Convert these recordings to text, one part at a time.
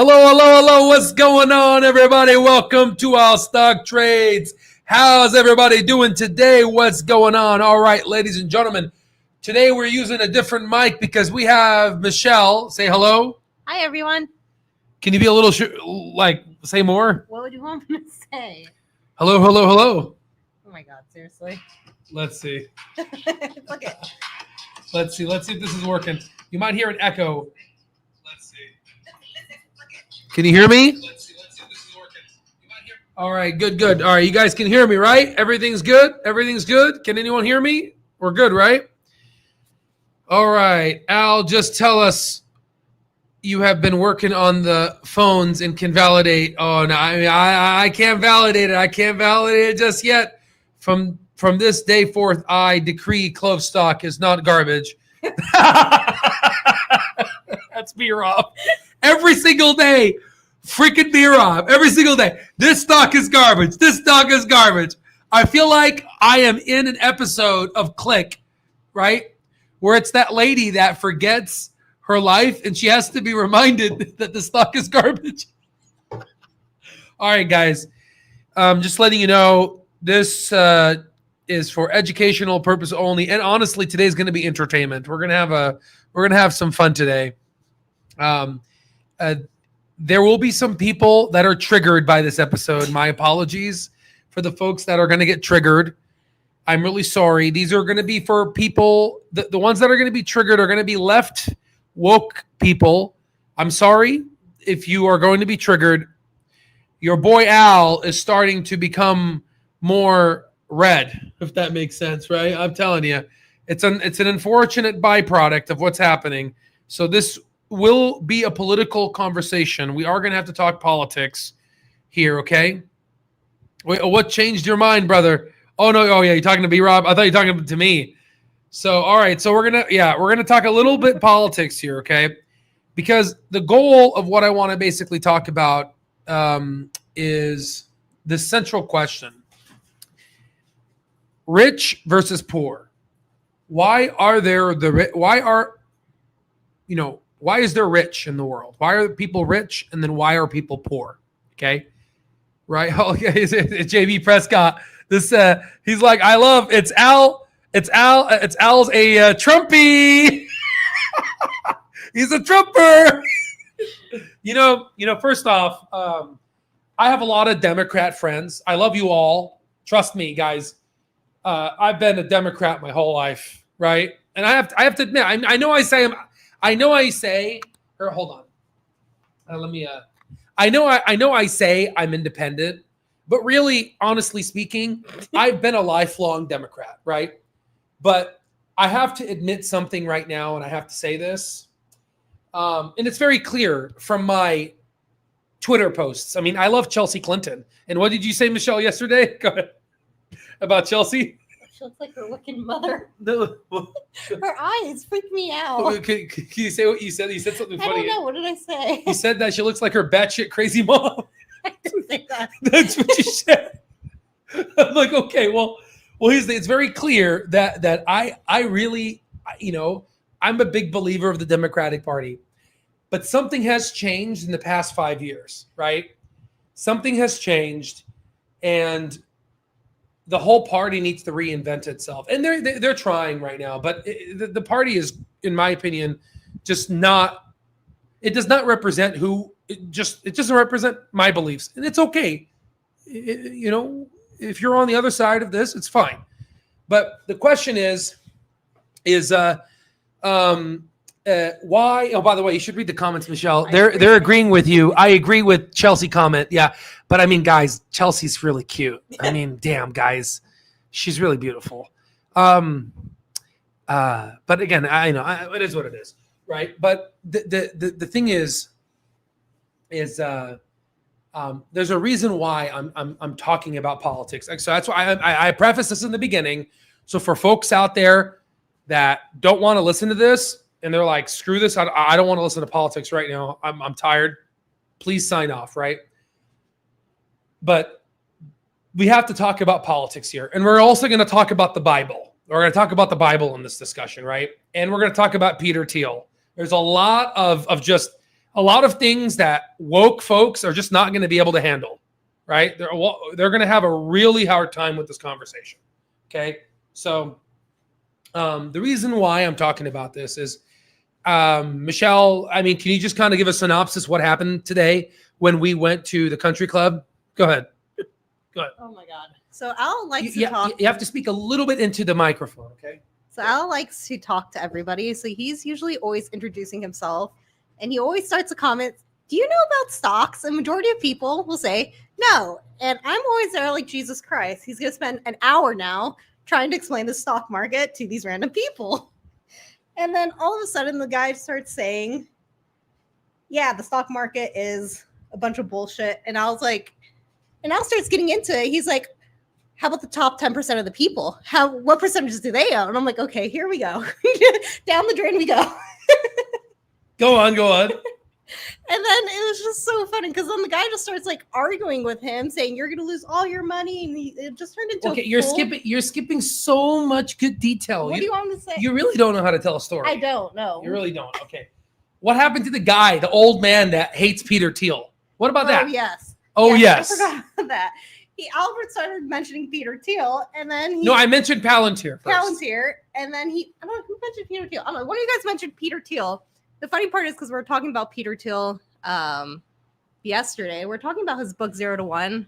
Hello, hello, hello. What's going on, everybody? Welcome to our stock trades. How's everybody doing today? What's going on? All right, ladies and gentlemen, today we're using a different mic because we have Michelle. Say hello. Hi, everyone. Can you be a little, say more? What would you want me to say? Hello, hello, hello. Oh, my God. Seriously? Let's see. Look it. Let's see if this is working. You might hear an echo. Let's see. Can you hear me? Let's see if this is working. You might hear. All right, good. All right, you guys can hear me, right? Everything's good? Everything's good? Can anyone hear me? We're good, right? All right. Al, just tell us you have been working on the phones and can validate. Oh, no, I can't validate it. I can't validate it just yet. From this day forth, I decree CLOV stock is not garbage. That's B-Rob. Every single day, freaking B-Rob. Every single day. This stock is garbage. This stock is garbage. I feel like I am in an episode of Click, right? Where it's that lady that forgets her life and she has to be reminded that the stock is garbage. All right, guys. Just letting you know, this is for educational purpose only. And honestly, today's going to be entertainment. We're going to have some fun today. There will be some people that are triggered by this episode. My apologies for the folks that are going to get triggered. I'm really sorry. These are going to be for people, the ones that are going to be triggered are going to be left woke people. I'm sorry if you are going to be triggered. Your boy Al is starting to become more red, if that makes sense, right? I'm telling you, it's an unfortunate byproduct of what's happening. So this will be a political conversation. We are going to have to talk politics here, okay? Wait, what changed your mind, brother? Oh, no. Oh, yeah. You're talking to B-Rob? I thought you were talking to me. So, all right. So we're going to talk a little bit politics here, okay? Because the goal of what I want to basically talk about is the central question. Rich versus poor. Why is there rich in the world? Why are people rich? And then why are people poor? Okay. Right. Oh, okay. It's JB Prescott. This, he's like, I love, it's Al's a Trumpy. He's a Trumper. First off, I have a lot of Democrat friends. I love you all. Trust me, guys. I've been a Democrat my whole life. Right. And I have to admit, I know I say, or hold on. I know I say I'm independent, but really, honestly speaking, I've been a lifelong Democrat, right? But I have to admit something right now, and I have to say this. And it's very clear from my Twitter posts. I mean, I love Chelsea Clinton. And what did you say, Michelle, yesterday? Go ahead. About Chelsea? She looks like her looking mother. No. Her eyes freak me out. Can you say what you said? You said something funny. I don't know. What did I say? You said that she looks like her batshit crazy mom. I didn't say that. That's what you said. I'm like, okay, well, it's very clear that I really, I'm a big believer of the Democratic Party. But something has changed in the past 5 years, right? Something has changed, and the whole party needs to reinvent itself. And they're trying right now, but the party is, in my opinion, just not, it does not represent it doesn't represent my beliefs. And it's okay. If you're on the other side of this, it's fine. But the question is why? Oh, by the way, you should read the comments, Michelle. They're agreeing with you. I agree with Chelsea comment. Yeah. But I mean, guys, Chelsea's really cute. I mean, damn, guys, she's really beautiful. But again, I know it is what it is, right? But the thing is there's a reason why I'm talking about politics. So that's why I preface this in the beginning. So for folks out there that don't want to listen to this and they're like, screw this, I don't want to listen to politics right now. I'm tired. Please sign off, right? But we have to talk about politics here. And we're also going to talk about the Bible. We're going to talk about the Bible in this discussion, right? And we're going to talk about Peter Thiel. There's a lot of just a lot of things that woke folks are just not going to be able to handle, right? They're going to have a really hard time with this conversation. Okay. So the reason why I'm talking about this is, Michelle, I mean, can you just kind of give a synopsis what happened today when we went to the country club? Go ahead. Go ahead. Oh my God. So Al likes to talk. You have to speak a little bit into the microphone, okay? So Al likes to talk to everybody. So he's usually always introducing himself. And he always starts a comment, do you know about stocks? And majority of people will say, no. And I'm always there like, Jesus Christ. He's going to spend an hour now trying to explain the stock market to these random people. And then all of a sudden the guy starts saying, yeah, the stock market is a bunch of bullshit. And I was like, and Al starts getting into it. He's like, how about the top 10% of the people? What percentages do they own? And I'm like, okay, here we go. Down the drain we go. Go on. And then it was just so funny because then the guy just starts like arguing with him, saying you're going to lose all your money, and it just turned into you're skipping so much good detail. What do you want me to say? You really don't know how to tell a story. I don't know. You really don't. Okay. What happened to the guy, the old man that hates Peter Thiel? What about that? Yes. Oh yes. I forgot about that. Albert started mentioning Peter Thiel, and then no, I mentioned Palantir first. Palantir, and then I don't know who mentioned Peter Thiel. I don't know. One of you guys mentioned Peter Thiel. The funny part is because we were talking about Peter Thiel yesterday. We're talking about his book 0 to 1,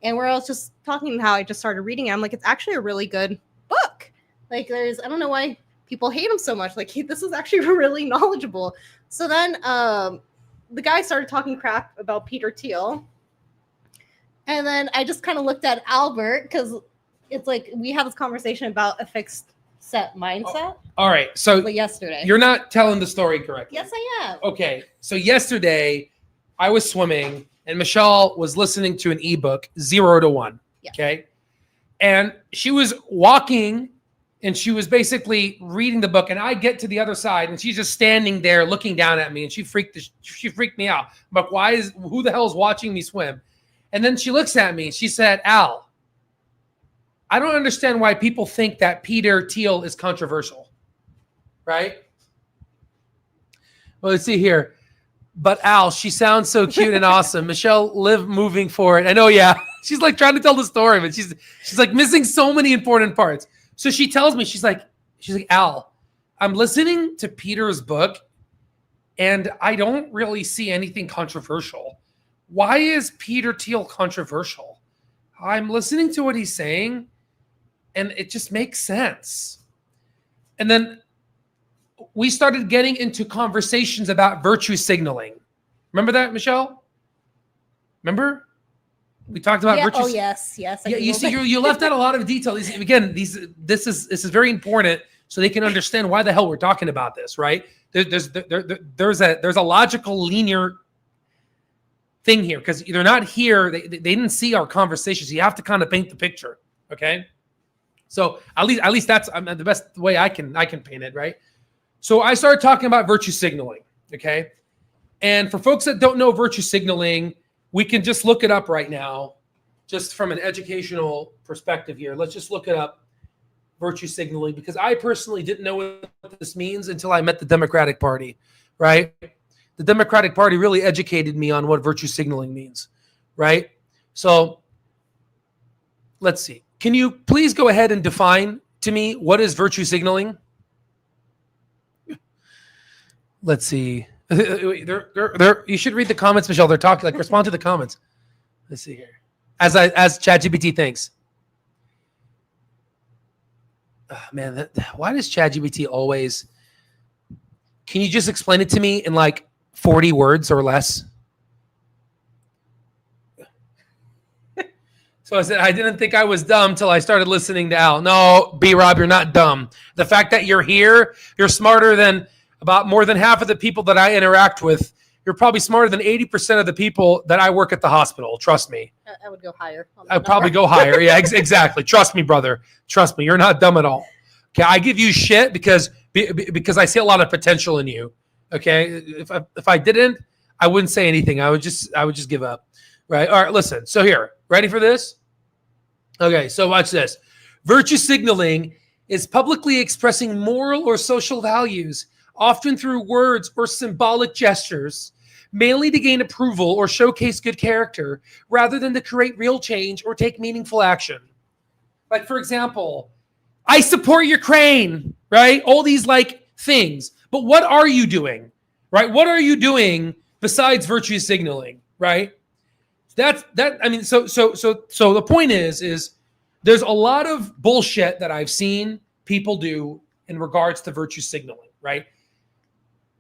and where I was just talking how I just started reading it. I'm like, it's actually a really good book. Like, I don't know why people hate him so much. Like, this is actually really knowledgeable. So then the guy started talking crap about Peter Thiel, and then I just kind of looked at Albert because it's like we have this conversation about a fixed set mindset. All right. So yesterday. You're not telling the story correctly. Yes, I am. Okay. So yesterday I was swimming and Michelle was listening to an ebook 0 to 1. Yeah. Okay. And she was walking and she was basically reading the book, and I get to the other side and she's just standing there looking down at me, and she freaked me out. I'm like, who the hell is watching me swim? And then she looks at me and she said, Al, I don't understand why people think that Peter Thiel is controversial, right? Well, let's see here. But Al, she sounds so cute and awesome. Michelle, live moving forward. I know, yeah. She's like trying to tell the story, but she's like missing so many important parts. So she tells me, she's like, Al, I'm listening to Peter's book, and I don't really see anything controversial. Why is Peter Thiel controversial? I'm listening to what he's saying, and it just makes sense. And then we started getting into conversations about virtue signaling. Remember that, Michelle? Remember? We talked about virtue. Oh, yes. Yeah, you see, you left out a lot of detail. This is very important so they can understand why the hell we're talking about this, right? There's a logical, linear thing here because they're not here. They didn't see our conversations. You have to kind of paint the picture, okay? So at least that's the best way I can paint it, right? So I started talking about virtue signaling, okay? And for folks that don't know virtue signaling, we can just look it up right now, just from an educational perspective here. Let's just look it up, virtue signaling, because I personally didn't know what this means until I met the Democratic Party, right? The Democratic Party really educated me on what virtue signaling means, right? So let's see. Can you please go ahead and define to me what is virtue signaling? Let's see. You should read the comments, Michelle. They're talking, like, respond to the comments. Let's see here. As ChatGPT thinks. Oh, man, why does ChatGPT always? Can you just explain it to me in like 40 words or less? So I said, I didn't think I was dumb till I started listening to Al. No, B-Rob, you're not dumb. The fact that you're here, you're smarter than about more than half of the people that I interact with. You're probably smarter than 80% of the people that I work at the hospital. Trust me. I would go higher. I'd probably go higher. Yeah, exactly. Trust me, brother. Trust me. You're not dumb at all. Okay, I give you shit because I see a lot of potential in you. Okay, if I didn't, I wouldn't say anything. I would just give up. Right. All right. Listen. So here, ready for this? Okay. So watch this. Virtue signaling is publicly expressing moral or social values, often through words or symbolic gestures, mainly to gain approval or showcase good character rather than to create real change or take meaningful action. Like, for example, I support Ukraine, right? All these like things. But what are you doing, right? What are you doing besides virtue signaling, right? That's that. I mean, so the point is there's a lot of bullshit that I've seen people do in regards to virtue signaling, right?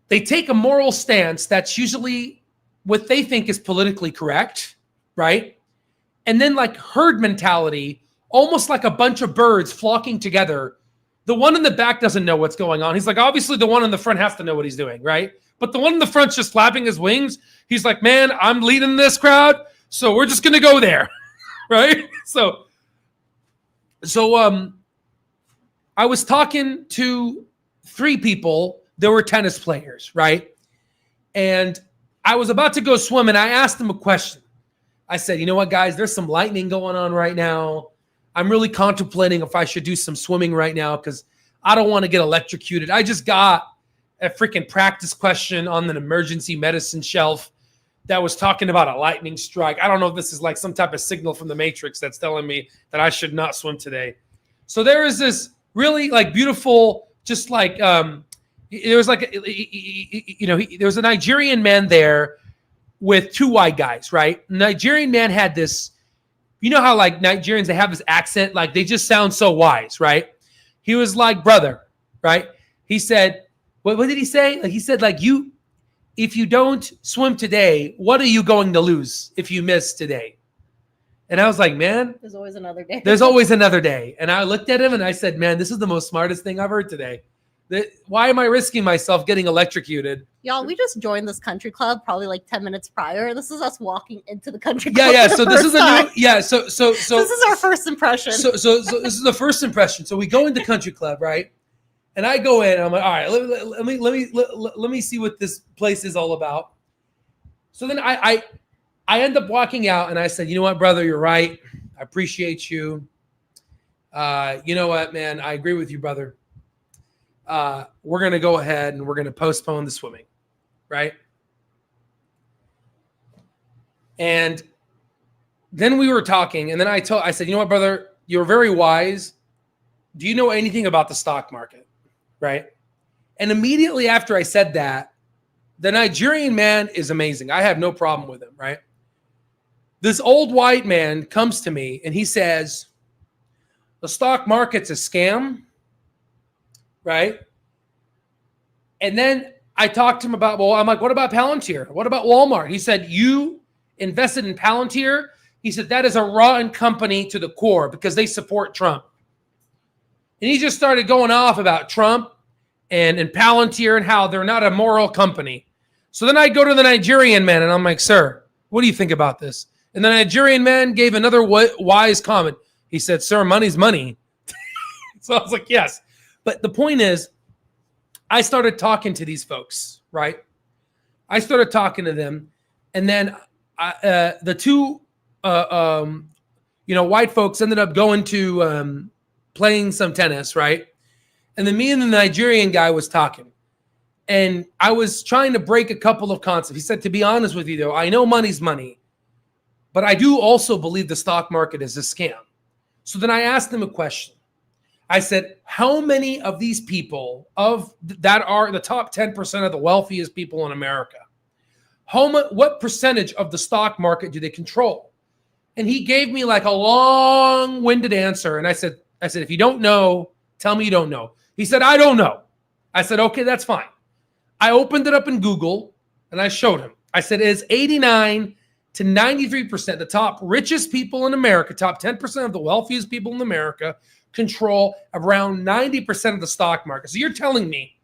They take a moral stance that's usually what they think is politically correct, right? And then like herd mentality, almost like a bunch of birds flocking together. The one in the back doesn't know what's going on. He's like, obviously the one in the front has to know what he's doing, right? But the one in the front's just flapping his wings. He's like, man, I'm leading this crowd, so we're just gonna go there, right? So I was talking to 3 people. There were tennis players, right? And I was about to go swim, and I asked them a question. I said, you know what, guys? There's some lightning going on right now. I'm really contemplating if I should do some swimming right now because I don't want to get electrocuted. I just got a freaking practice question on an emergency medicine shelf that was talking about a lightning strike. I don't know if this is like some type of signal from the Matrix that's telling me that I should not swim today. So there is this really like beautiful, just like there was like there was a Nigerian man there with 2 white guys, right? Nigerian man had this, you know how like Nigerians, they have this accent, like they just sound so wise, right? He was like, brother, right? He said, what did he say? Like he said, like if you don't swim today, what are you going to lose if you miss today? And I was like, man, There's always another day. there's always another day. And I looked at him and I said, man, this is the most smartest thing I've heard today. Why am I risking myself getting electrocuted? Y'all, we just joined this country club probably like 10 minutes prior. This is us walking into the country club. Yeah. So this is a new, so this is our first impression. So this is the first impression. So we go into country club, right? And I go in and I'm like, all right, let me see what this place is all about. So then I end up walking out and I said, you know what, brother, you're right. I appreciate you. You know what, man, I agree with you, brother. We're going to go ahead and we're going to postpone the swimming, right? And then we were talking, and then I said, you know what, brother, you're very wise. Do you know anything about the stock market, right? And immediately after I said that, the Nigerian man is amazing. I have no problem with him, right? This old white man comes to me and he says, the stock market's a scam, right? And then I talked to him about, well, I'm like, what about Palantir? What about Walmart? He said, you invested in Palantir? He said, that is a rotten company to the core because they support Trump. And he just started going off about Trump and Palantir and how they're not a moral company. So then I go to the Nigerian man and I'm like, sir, what do you think about this? And the Nigerian man gave another wise comment. He said, sir, money's money. So I was like, yes. But the point is, I started talking to these folks, right? I started talking to them. And then the 2 white folks ended up going to playing some tennis, right? And then me and the Nigerian guy was talking. And I was trying to break a couple of concepts. He said, to be honest with you, though, I know money's money, but I do also believe the stock market is a scam. So then I asked him a question. I said, how many of these people that are the top 10% of the wealthiest people in America, what percentage of the stock market do they control? And he gave me like a long-winded answer. And I said, if you don't know, tell me you don't know. He said, I don't know. I said, okay, that's fine. I opened it up in Google and I showed him. I said, it is 89 to 93%, the top richest people in America, top 10% of the wealthiest people in America control around 90% of the stock market. So you're telling me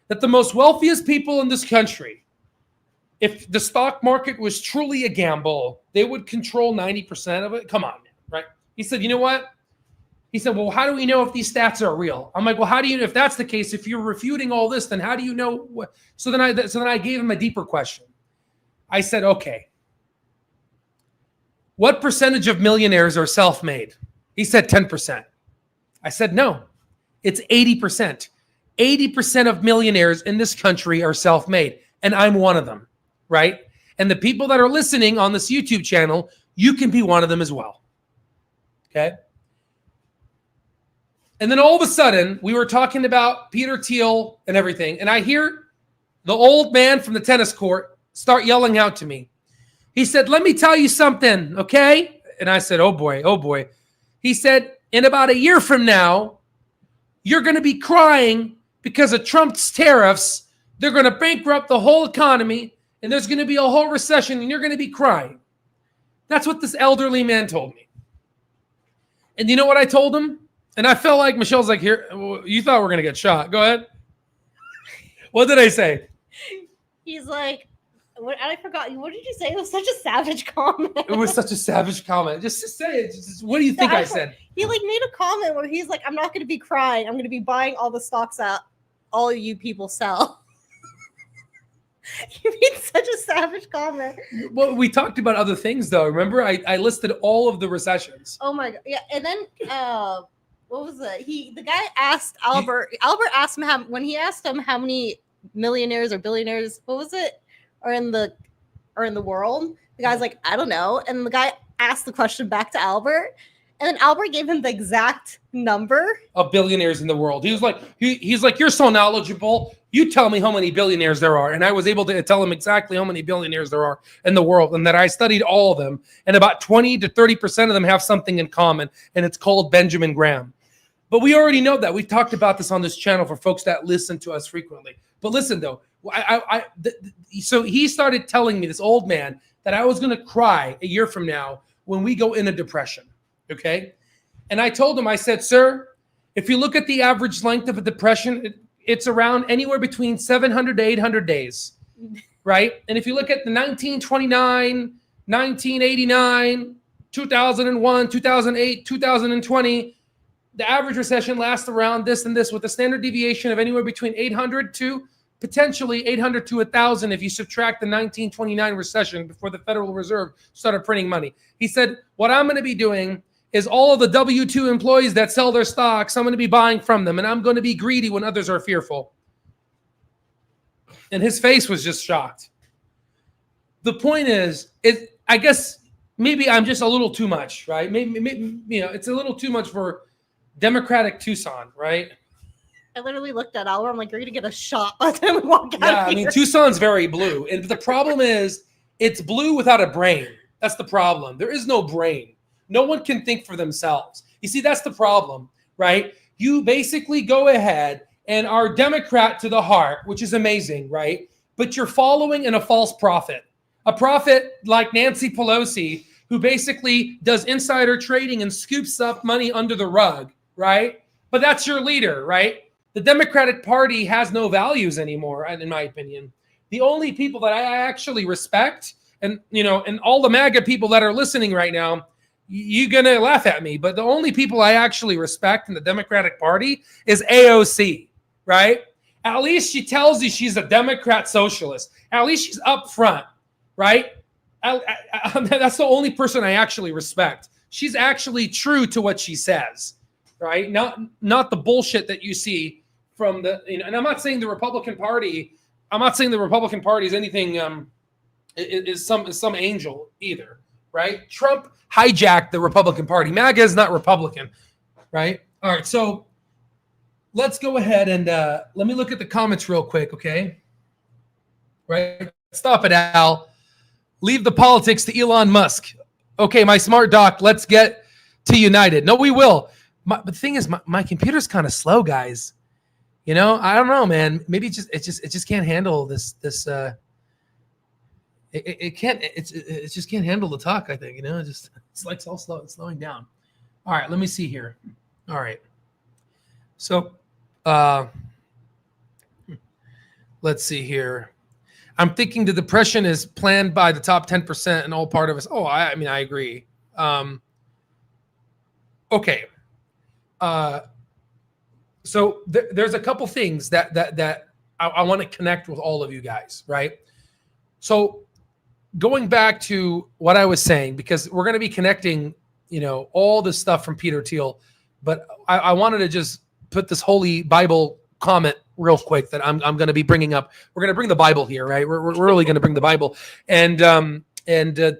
that the most wealthiest people in this country, if the stock market was truly a gamble, they would control 90% of it? Come on, man, right? He said, you know what? He said, well, how do we know if these stats are real? I'm like, well, how do you know if that's the case? If you're refuting all this, then how do you know what? So then I gave him a deeper question. I said, okay, what percentage of millionaires are self-made? He said 10%. I said, no, it's 80%. 80% of millionaires in this country are self-made, and I'm one of them, right? And the people that are listening on this YouTube channel, you can be one of them as well. Okay? And then all of a sudden, we were talking about Peter Thiel and everything, and I hear the old man from the tennis court start yelling out to me. He said, let me tell you something, okay? And I said, oh boy, oh boy. He said, in about a year from now, you're going to be crying because of Trump's tariffs. They're going to bankrupt the whole economy, and there's going to be a whole recession, and you're going to be crying. That's what this elderly man told me. And you know what I told him? And I felt like Michelle's like, here, you thought we're going to get shot. Go ahead. What did I say? He's like, what, I forgot. What did you say? It was such a savage comment. It was such a savage comment. Just to say it. What do you think I said? He like made a comment where he's like, I'm not going to be crying. I'm going to be buying all the stocks that all you people sell. You made such a savage comment. Well, we talked about other things, though. Remember, I listed all of the recessions. Oh, my God. Yeah. And then what was it? The guy asked Albert. Albert asked him when he asked him how many millionaires or billionaires, what was it, are in the world. The guy's like, I don't know. And the guy asked the question back to Albert, and then Albert gave him the exact number of billionaires in the world. He was like, he's like, you're so knowledgeable. You tell me how many billionaires there are. And I was able to tell him exactly how many billionaires there are in the world, and that I studied all of them. And about 20 to 30% of them have something in common, and it's called Benjamin Graham. But we already know that. We've talked about this on this channel for folks that listen to us frequently. But listen, though, so he started telling me, this old man, that I was going to cry a year from now when we go in a depression, okay? And I told him, I said, sir, if you look at the average length of a depression, it's around anywhere between 700 to 800 days, right? And if you look at the 1929, 1989, 2001, 2008, 2020, the average recession lasts around this and this, with a standard deviation of anywhere between 800 to potentially 800 to 1,000 if you subtract the 1929 recession before the Federal Reserve started printing money. He said, what I'm going to be doing is all of the W-2 employees that sell their stocks, I'm going to be buying from them, and I'm going to be greedy when others are fearful. And his face was just shocked. The point is, I guess maybe I'm just a little too much, right? Maybe it's a little too much for Democratic Tucson, right? I literally looked at Albert. I'm like, you're going to get a shot by the time we walk out Yeah, of I mean, here. Tucson's very blue. And the problem is, it's blue without a brain. That's the problem. There is no brain. No one can think for themselves. You see, that's the problem, right? You basically go ahead and are Democrat to the heart, which is amazing, right? But you're following in a false prophet. A prophet like Nancy Pelosi, who basically does insider trading and scoops up money under the rug, right? But that's your leader, right? The Democratic Party has no values anymore, in my opinion. The only people that I actually respect, and all the MAGA people that are listening right now, you're going to laugh at me, but the only people I actually respect in the Democratic Party is AOC, right? At least she tells you she's a Democrat socialist. At least she's up front, right? That's the only person I actually respect. She's actually true to what she says, right? Not the bullshit that you see from the, and I'm not saying the Republican Party is anything, is some angel either, right? Trump hijacked the Republican Party. MAGA is not Republican, right? All right, so let's go ahead and let me look at the comments real quick, okay? Right? Stop it, Al. Leave the politics to Elon Musk. Okay, my smart doc, let's get to United. No, we will. But the thing is, my computer's kind of slow, guys. I don't know, man. Maybe it just can't handle this. It just can't handle the talk. I think it's like it's all slow. It's slowing down. All right, let me see here. All right, so let's see here. I'm thinking the depression is planned by the top 10% and all part of us. Oh, I agree. Okay. So there's a couple things that I want to connect with all of you guys, right? So going back to what I was saying, because we're going to be connecting, all this stuff from Peter Thiel, but I wanted to just put this Holy Bible comment real quick that I'm going to be bringing up. We're going to bring the Bible here, right? We're really going to bring the Bible. And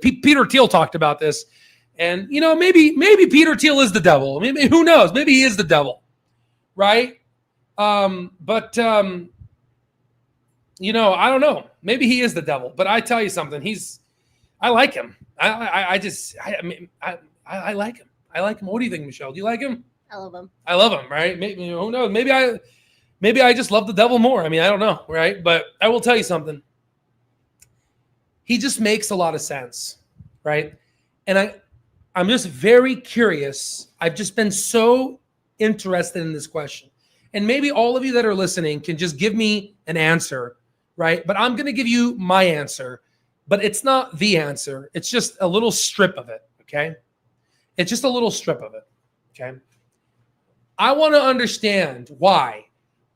Peter Thiel talked about this. And, you know, maybe Peter Thiel is the devil. I mean, who knows? Maybe he is the devil, right? You know, I don't know. Maybe he is the devil. But I tell you something. I like him. I like him. I like him. What do you think, Michelle? Do you like him? I love him. I love him, right? Maybe, who knows? Maybe I just love the devil more. I mean, I don't know, right? But I will tell you something. He just makes a lot of sense, right? And I'm just very curious. I've just been so interested in this question. And maybe all of you that are listening can just give me an answer, right? But I'm going to give you my answer. But it's not the answer. It's just a little strip of it, okay? It's just a little strip of it, okay? I want to understand why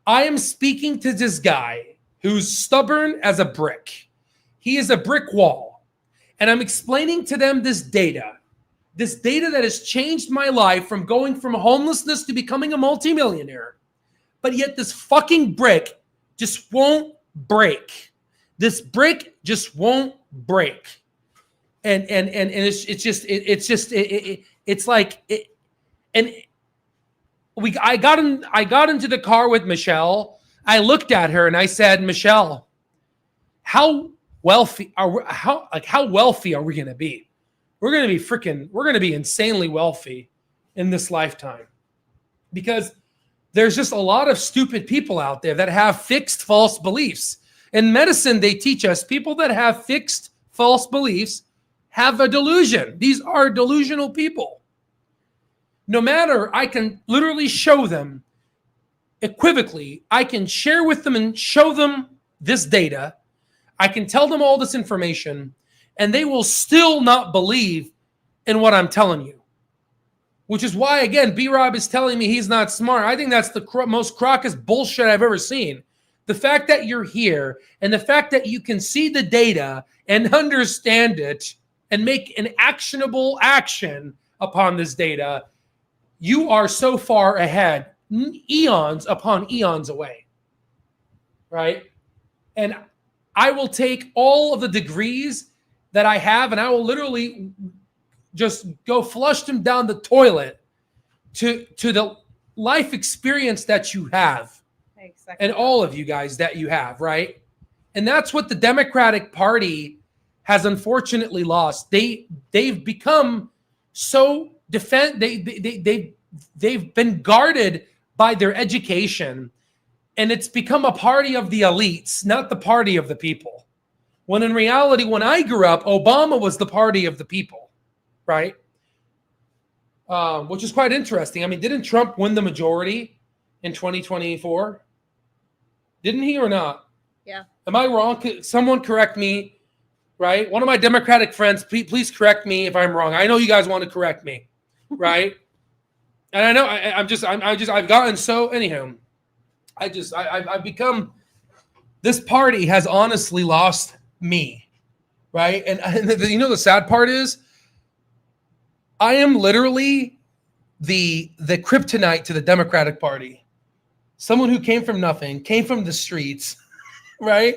I am speaking to this guy who's stubborn as a brick. He is a brick wall. And I'm explaining to them this data that has changed my life from going from homelessness to becoming a multimillionaire. But yet this fucking brick just won't break. This brick just won't break. And I got into the car with Michelle. I looked at her and I said, Michelle, how wealthy are we going to be? We're going to be insanely wealthy in this lifetime, because there's just a lot of stupid people out there that have fixed false beliefs. In medicine, they teach us people that have fixed false beliefs have a delusion. These are delusional people. No matter, I can literally show them equivocally. I can share with them and show them this data. I can tell them all this information, and they will still not believe in what I'm telling you. Which is why, again, B-Rob is telling me he's not smart. I think that's the most crocus bullshit I've ever seen. The fact that you're here and the fact that you can see the data and understand it and make an actionable action upon this data, you are so far ahead, eons upon eons away, right? And I will take all of the degrees that I have and I will literally just go flush them down the toilet to the life experience that you have. Exactly. And all of you guys that you have, right? And that's what the Democratic Party has unfortunately lost. They've become so they've been guarded by their education, and it's become a party of the elites, not the party of the people. When in reality, when I grew up, Obama was the party of the people, right? Which is quite interesting. I mean, didn't Trump win the majority in 2024? Didn't he or not? Yeah. Am I wrong? Someone correct me, right? One of my Democratic friends, please correct me if I'm wrong. I know you guys want to correct me, right? And I know I've gotten so, anyhow, I've become, this party has honestly lost me, right? And you know, the sad part is I am literally the kryptonite to the Democratic Party. Someone who came from nothing, came from the streets, right?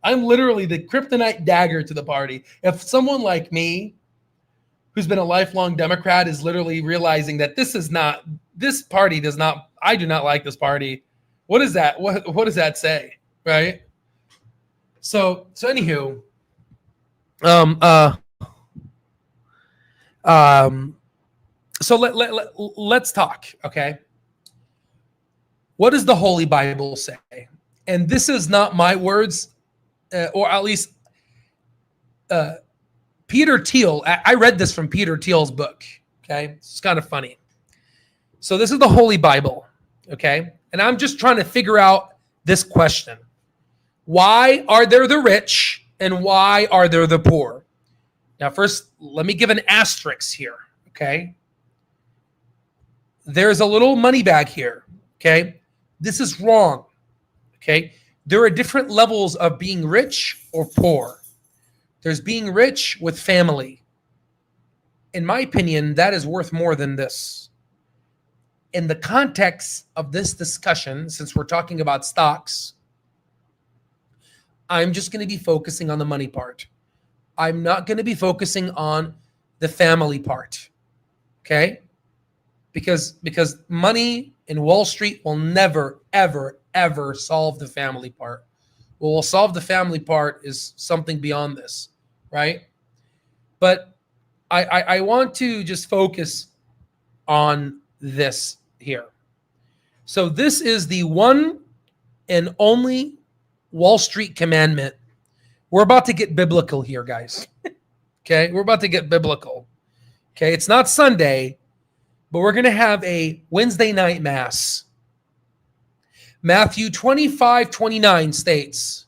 I'm literally the kryptonite dagger to the party. If someone like me, who's been a lifelong Democrat, is literally realizing that this party does not, I do not like this party. What is that? What does that say? Right? So anywho, so let's talk, okay? What does the Holy Bible say? And this is not my words, or at least Peter Thiel. I read this from Peter Thiel's book, okay? It's kind of funny. So this is the Holy Bible, okay? And I'm just trying to figure out this question. Why are there the rich and why are there the poor? Now, first, let me give an asterisk here, okay? There's a little money bag here, okay? This is wrong, okay? There are different levels of being rich or poor. There's being rich with family. In my opinion, that is worth more than this. in the context of this discussion, since we're talking about stocks, I'm just going to be focusing on the money part. I'm not going to be focusing on the family part. Okay? Because money in Wall Street will never, ever, ever solve the family part. What will solve the family part is something beyond this, right? But I want to just focus on this here. So this is the one and only Wall Street commandment. We're about to get biblical here, guys. Okay? We're about to get biblical. Okay? It's not Sunday, but we're going to have a Wednesday night mass. Matthew 25:29 states,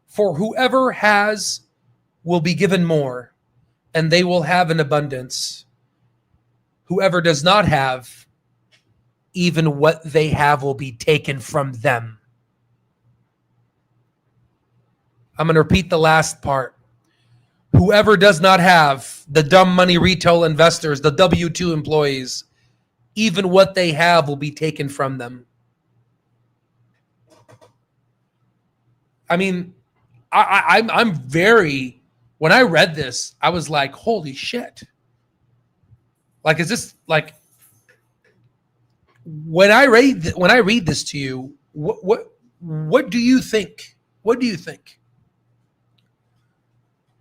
"For whoever has will be given more, and they will have an abundance. Whoever does not have, even what they have will be taken from them." I'm going to repeat the last part. Whoever does not have, the dumb money retail investors, the W-2 employees, even what they have will be taken from them. I mean, I'm very, when I read this, I was like, holy shit. Like, is this like, when I read this to you, what do you think? What do you think?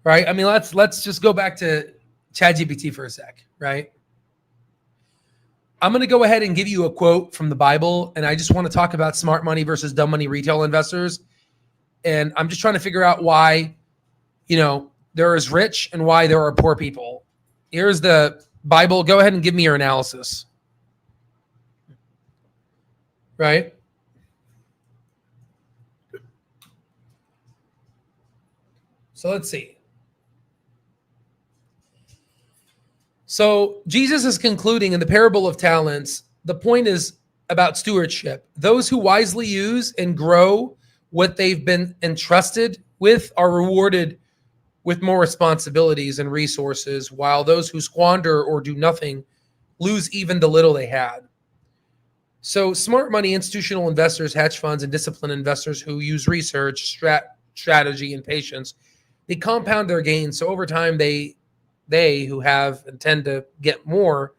Right? I mean, let's just go back to ChatGPT for a sec, right? I'm going to go ahead and give you a quote from the Bible, and I just want to talk about smart money versus dumb money retail investors. And I'm just trying to figure out why, there is rich and why there are poor people. Here's the Bible. Go ahead and give me your analysis. Right? So let's see. So Jesus is concluding in the parable of talents. The point is about stewardship. Those who wisely use and grow what they've been entrusted with are rewarded with more responsibilities and resources, while those who squander or do nothing lose even the little they had. So smart money, institutional investors, hedge funds, and disciplined investors who use research, strategy, and patience, they compound their gains. So over time, they who have and tend to get more.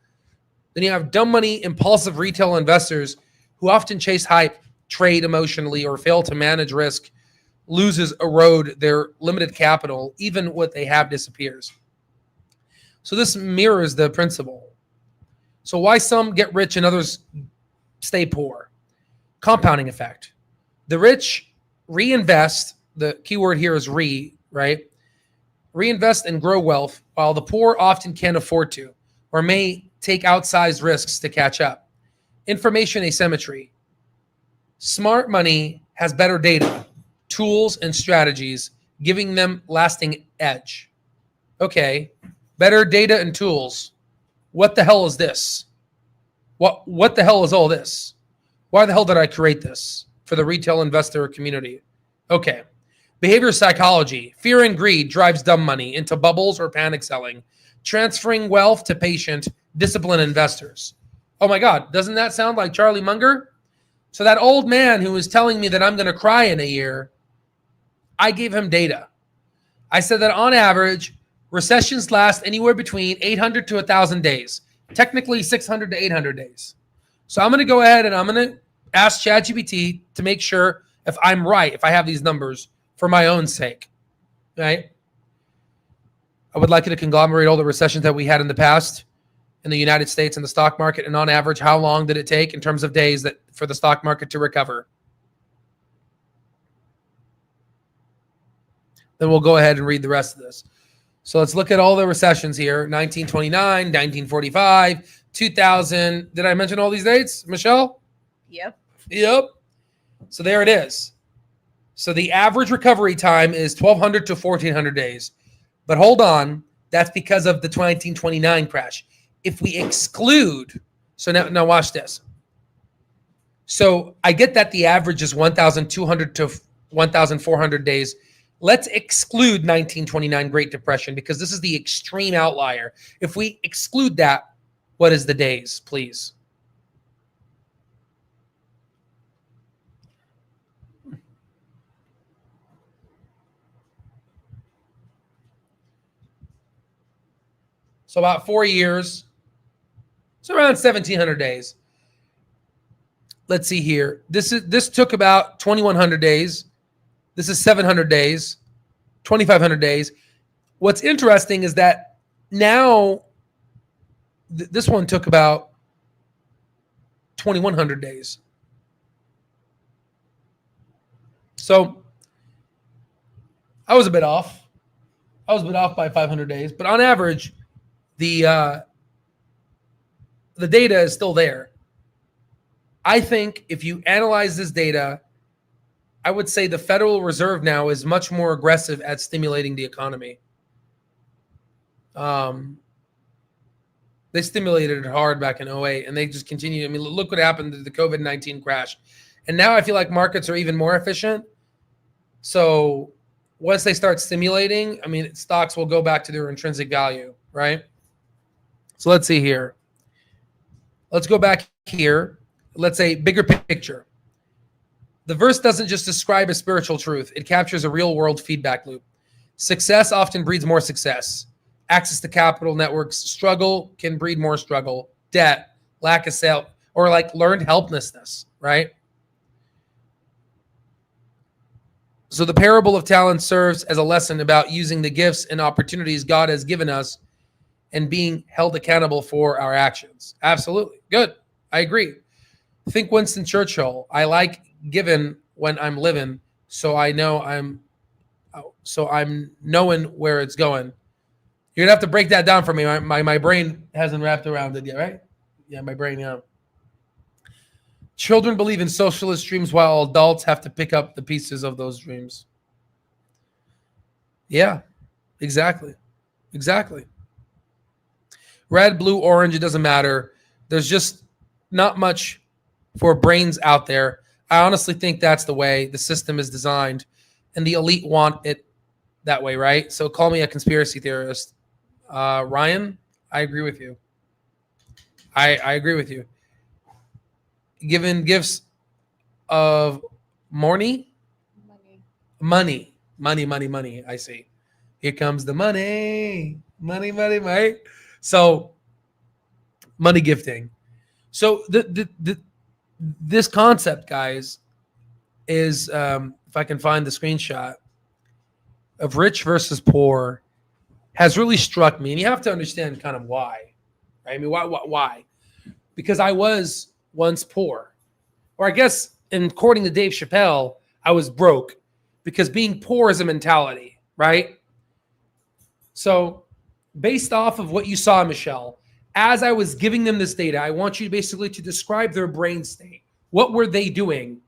Then you have dumb money, impulsive retail investors who often chase hype, trade emotionally, or fail to manage risk, erode their limited capital. Even what they have disappears. So this mirrors the principle. So why some get rich and others stay poor? Compounding effect. The rich reinvest, the keyword here is right? Reinvest and grow wealth, while the poor often can't afford to, or may take outsized risks to catch up. Information asymmetry. Smart money has better data, tools, and strategies, giving them lasting edge. Okay, better data and tools. What the hell is this? What the hell is all this? Why the hell did I create this for the retail investor community? Okay. Behavior psychology. Fear and greed drives dumb money into bubbles or panic selling, transferring wealth to patient, disciplined investors. Oh my God, doesn't that sound like Charlie Munger? So that old man who was telling me that I'm going to cry in a year, I gave him data. I said that on average, recessions last anywhere between 800 to 1,000 days, technically 600 to 800 days. So I'm going to go ahead and I'm going to ask ChatGPT to make sure if I'm right, if I have these numbers, for my own sake, right? I would like you to conglomerate all the recessions that we had in the past in the United States and the stock market, and on average, how long did it take in terms of days that for the stock market to recover? Then we'll go ahead and read the rest of this. So let's look at all the recessions here. 1929, 1945, 2000. Did I mention all these dates, Michelle? Yep. So there it is. So the average recovery time is 1,200 to 1,400 days. But hold on, that's because of the 1929 crash. If we exclude, so now watch this. So I get that the average is 1,200 to 1,400 days. Let's exclude 1929 Great Depression because this is the extreme outlier. If we exclude that, what is the days, please? So about 4 years. So around 1,700 days. Let's see here. This took about 2,100 days. This is 700 days, 2,500 days. What's interesting is that now this one took about 2,100 days. So I was a bit off. I was a bit off by 500 days, but on average, the data is still there. I think if you analyze this data, I would say the Federal Reserve now is much more aggressive at stimulating the economy. They stimulated it hard back in 2008, and they just continue. I mean, look what happened to the COVID-19 crash. And now I feel like markets are even more efficient. So once they start stimulating, I mean, stocks will go back to their intrinsic value, right? So let's see here. Let's go back here. Let's say bigger picture. The verse doesn't just describe a spiritual truth. It captures a real world feedback loop. Success often breeds more success. Access to capital networks, struggle can breed more struggle. Debt, lack of sale, or like learned helplessness, right? So the parable of talents serves as a lesson about using the gifts and opportunities God has given us and being held accountable for our actions. Absolutely. Good. I agree. Think Winston Churchill. I like giving when I'm living, so I'm knowing where it's going. You're gonna have to break that down for me. My brain hasn't wrapped around it yet, right? Yeah, my brain, yeah. Children believe in socialist dreams while adults have to pick up the pieces of those dreams. Yeah, exactly. Exactly. Red, blue, orange, it doesn't matter. There's just not much for brains out there. I honestly think that's the way the system is designed, and the elite want it that way, right? So call me a conspiracy theorist. Ryan, I agree with you. I agree with you. Given gifts of money. I see. Here comes the money, right? So money gifting. So this concept, guys, is if I can find the screenshot of rich versus poor, has really struck me, and you have to understand kind of why. Right? I mean, why? Because I was once poor, or I guess, according to Dave Chappelle, I was broke, because being poor is a mentality, right? So, based off of what you saw, Michelle, as I was giving them this data, I want you basically to describe their brain state. What were they doing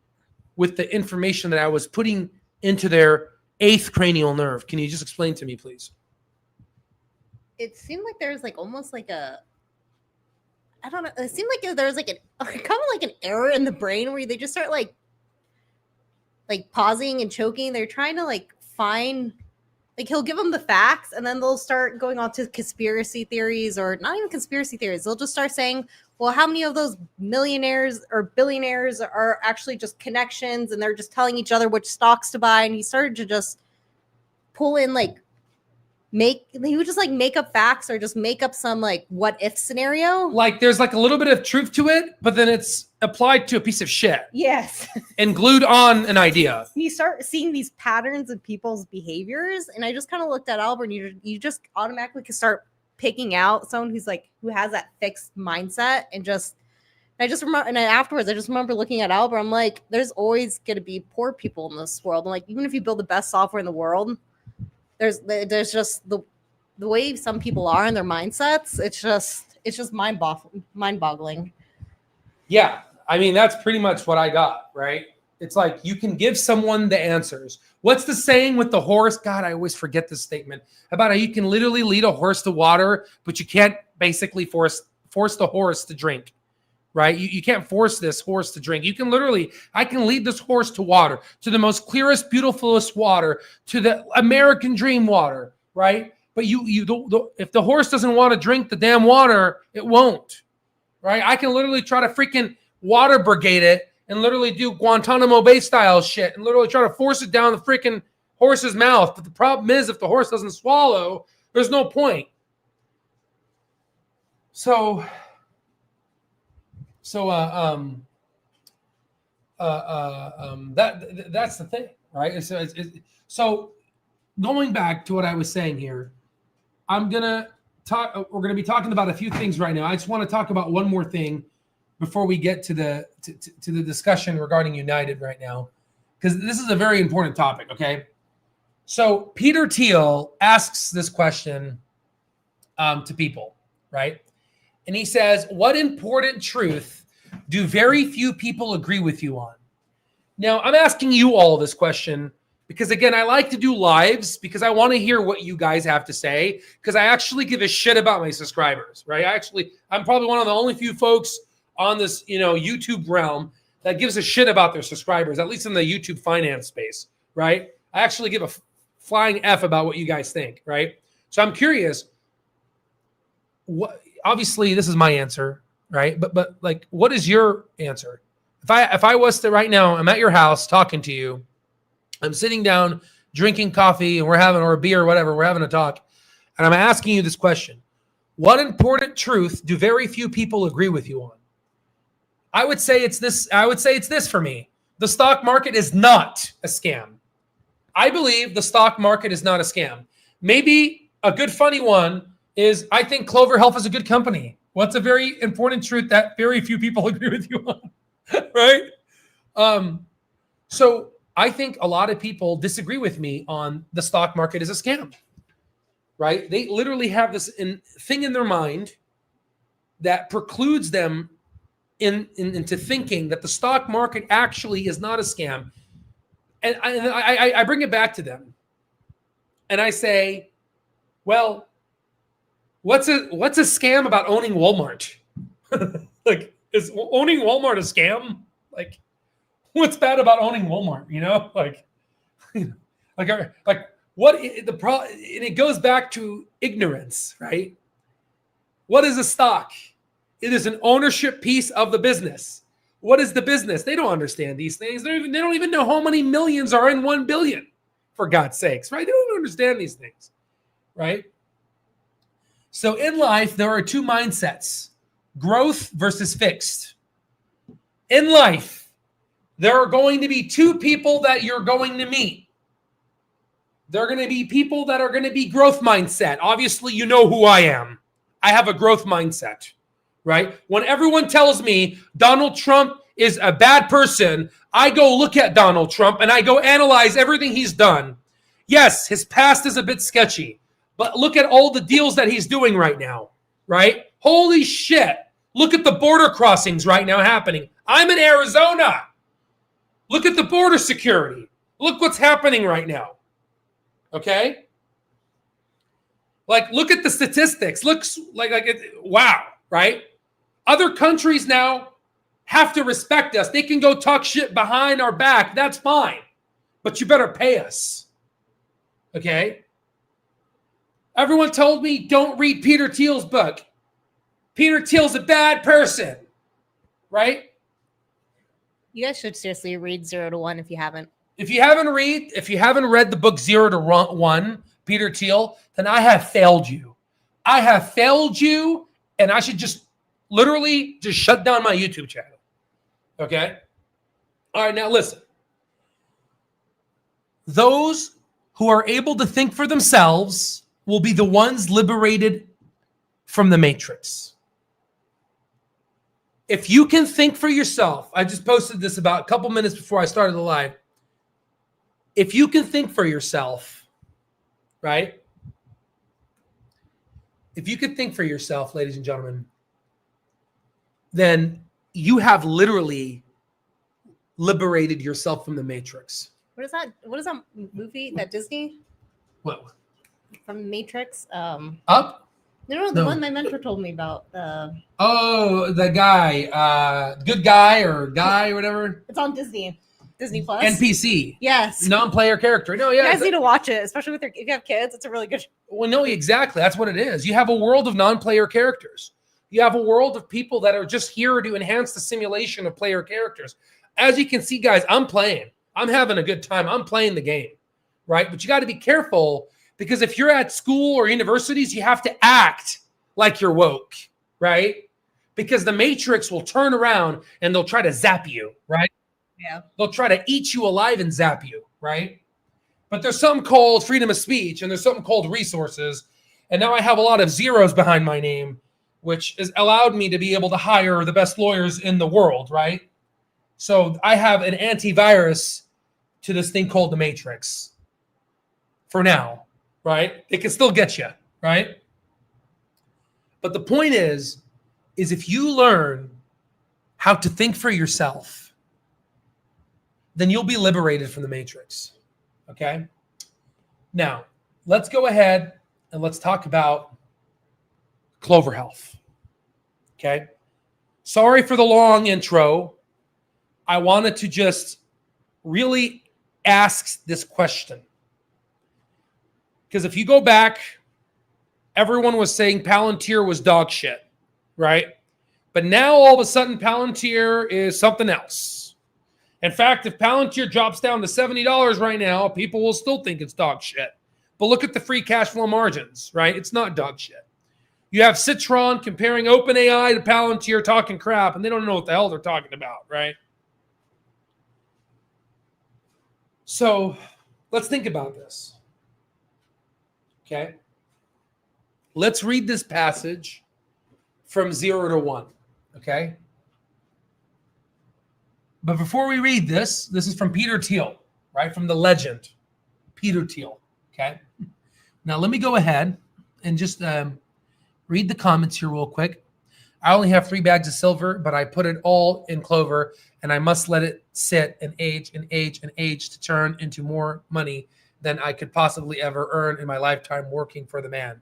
with the information that I was putting into their eighth cranial nerve? Can you just explain to me, please? It seemed like there was like almost like I don't know. It seemed like there was like kind of like an error in the brain where they just start like pausing and choking. They're trying to like find, like, he'll give them the facts and then they'll start going on to conspiracy theories, or not even conspiracy theories. They'll just start saying, well, how many of those millionaires or billionaires are actually just connections, and they're just telling each other which stocks to buy. And he started to just pull in he would just like make up facts, or just make up some like what if scenario. Like there's like a little bit of truth to it, but then it's applied to a piece of shit. Yes. And glued on an idea. You start seeing these patterns of people's behaviors. And I just kind of looked at Albert, and you just automatically can start picking out someone who has that fixed mindset. And I just remember, and then afterwards, I just remember looking at Albert. I'm like, there's always going to be poor people in this world. I'm like, even if you build the best software in the world, there's just the way some people are in their mindsets. It's just mind-boggling. Yeah, I mean, that's pretty much what I got, right? It's like you can give someone the answers. What's the saying with the horse? God, I always forget this statement about how you can literally lead a horse to water, but you can't basically force the horse to drink. Right? You can't force this horse to drink. I can lead this horse to water, to the most clearest, beautifulest water, to the American dream water, right? But if the horse doesn't want to drink the damn water, it won't, right? I can literally try to freaking water brigade it and literally do Guantanamo Bay style shit and literally try to force it down the freaking horse's mouth. But the problem is, if the horse doesn't swallow, there's no point. So that's the thing, right? So going back to what I was saying here, we're gonna be talking about a few things right now. I just want to talk about one more thing before we get to the discussion regarding United right now, because this is a very important topic. Okay, so Peter Thiel asks this question to people, right? And he says, "What important truth do very few people agree with you on?" Now, I'm asking you all this question because, again, I like to do lives because I want to hear what you guys have to say, because I actually give a shit about my subscribers, right? I'm probably one of the only few folks on this, YouTube realm that gives a shit about their subscribers, at least in the YouTube finance space, right? I actually give a flying F about what you guys think, right? So I'm curious, obviously this is my answer, right? But like, what is your answer? If I was to right now, I'm at your house talking to you, I'm sitting down drinking coffee and or a beer or whatever, we're having a talk, and I'm asking you this question: what important truth do very few people agree with you on? I would say it's this for me. The stock market is not a scam. I believe the stock market is not a scam. Maybe a good funny one is, I think Clover Health is a good company. What's a very important truth that very few people agree with you on? Right? So I think a lot of people disagree with me on the stock market is a scam, right? They literally have this thing in their mind that precludes them into thinking that the stock market actually is not a scam. And I bring it back to them. And I say, well, what's a scam about owning Walmart? Like, is owning Walmart a scam? Like, what's bad about owning Walmart? Like what the problem? And it goes back to ignorance, right? What is a stock? It is an ownership piece of the business. What is the business? They don't understand these things. They don't even know how many millions are in 1 billion, for God's sakes, right? They don't even understand these things, right? So in life, there are two mindsets: growth versus fixed. In life, there are going to be two people that you're going to meet. There are going to be people that are going to be growth mindset. Obviously, you know who I am. I have a growth mindset, right? When everyone tells me Donald Trump is a bad person, I go look at Donald Trump and I go analyze everything he's done. Yes, his past is a bit sketchy, but look at all the deals that he's doing right now, right? Holy shit. Look at the border crossings right now happening. I'm in Arizona. Look at the border security. Look what's happening right now. Okay? Like, look at the statistics. Looks wow, right? Other countries now have to respect us. They can go talk shit behind our back. That's fine. But you better pay us. Okay? Everyone told me don't read Peter Thiel's book. Peter Thiel's a bad person. Right? You guys should seriously read 0 to 1 if you haven't. If you haven't read the book 0 to 1, Peter Thiel, then I have failed you. I have failed you, and I should just literally just shut down my YouTube channel. Okay? All right, now listen. Those who are able to think for themselves will be the ones liberated from the matrix. If you can think for yourself, I just posted this about a couple minutes before I started the live. If you can think for yourself, right? If you can think for yourself, ladies and gentlemen, then you have literally liberated yourself from the matrix. What is that? What is that movie? That Disney? What? From Matrix? Up? No, the one my mentor told me about. Oh, the guy, good guy or guy or whatever. It's on Disney Plus. NPC. Yes. Non-player character. No, yeah. You guys need to watch it, especially if you have kids. It's a really good. Well, no, exactly. That's what it is. You have a world of non-player characters. You have a world of people that are just here to enhance the simulation of player characters. As you can see, guys, I'm playing. I'm having a good time. I'm playing the game, right? But you got to be careful, because if you're at school or universities, you have to act like you're woke. right? Because the Matrix will turn around and they'll try to zap you, right? Yeah. They'll try to eat you alive and zap you, right? But there's something called freedom of speech and there's something called resources. And now I have a lot of zeros behind my name, which has allowed me to be able to hire the best lawyers in the world, right? So I have an antivirus to this thing called the Matrix for now, right? It can still get you, right? But the point is if you learn how to think for yourself, then you'll be liberated from the Matrix, okay? Now, let's go ahead and let's talk about Clover Health, okay? Sorry for the long intro. I wanted to just really ask this question. Because if you go back, everyone was saying Palantir was dog shit, right? But now all of a sudden Palantir is something else. In fact, if Palantir drops down to $70 right now, people will still think it's dog shit. But look at the free cash flow margins, right? It's not dog shit. You have Citron comparing OpenAI to Palantir talking crap, and they don't know what the hell they're talking about, right? So let's think about this. Okay. Let's read this passage from 0 to 1. Okay. But before we read this is from Peter Thiel, right? From the legend, Peter Thiel. Okay. Now let me go ahead and just read the comments here real quick. I only have 3 bags of silver, but I put it all in Clover, and I must let it sit and age and age and age to turn into more money than I could possibly ever earn in my lifetime working for the man.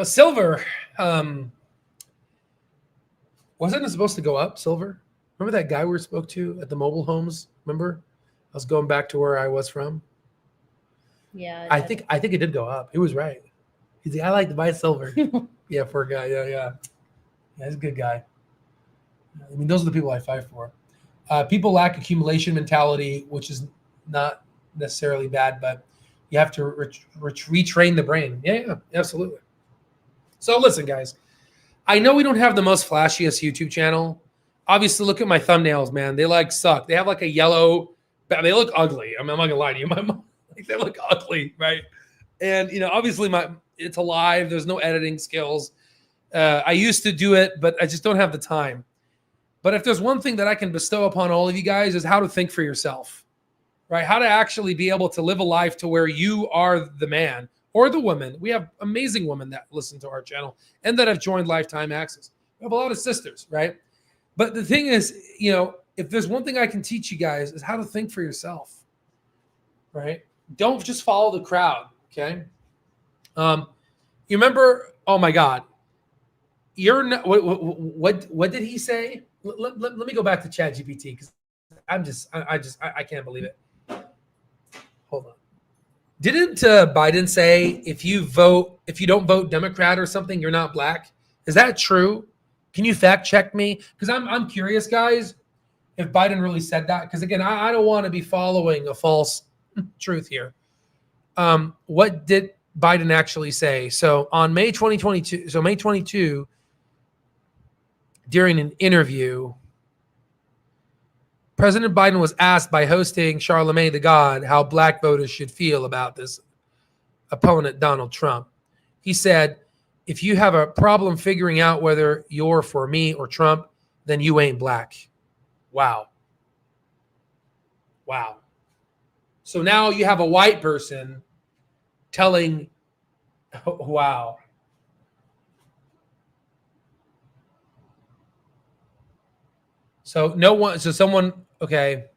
Silver, wasn't it supposed to go up, silver? Remember that guy we spoke to at the mobile homes? Remember? I was going back to where I was from. Yeah. I think it did go up. He was right. He's like, I like to buy silver. Yeah, poor guy. Yeah. Yeah, he's a good guy. I mean, those are the people I fight for. People lack accumulation mentality, which is not necessarily bad, but you have to retrain the brain. Yeah, absolutely. So listen, guys, I know we don't have the most flashiest YouTube channel. Obviously, look at my thumbnails, man. They suck. They have a yellow, they look ugly. I mean, I'm not gonna lie to you. My mom, they look ugly, right? And obviously it's alive. There's no editing skills. I used to do it, but I just don't have the time. But if there's one thing that I can bestow upon all of you guys is how to think for yourself, right? How to actually be able to live a life to where you are the man or the woman. We have amazing women that listen to our channel and that have joined Lifetime Access. We have a lot of sisters, right? But the thing is, if there's one thing I can teach you guys is how to think for yourself, right? Don't just follow the crowd, okay? You remember, oh my God, you're not, what did he say? Let me go back to ChatGPT because I can't believe it. Hold on. Didn't Biden say if you don't vote Democrat or something, you're not black? Is that true? Can you fact check me? Because I'm curious, guys, if Biden really said that. Because again, I don't want to be following a false truth here. What did Biden actually say? So on May 22, during an interview, President Biden was asked by hosting Charlemagne the God how black voters should feel about this opponent, Donald Trump. He said, if you have a problem figuring out whether you're for me or Trump, then you ain't black. Wow. So now you have a white person telling, wow. So someone, okay.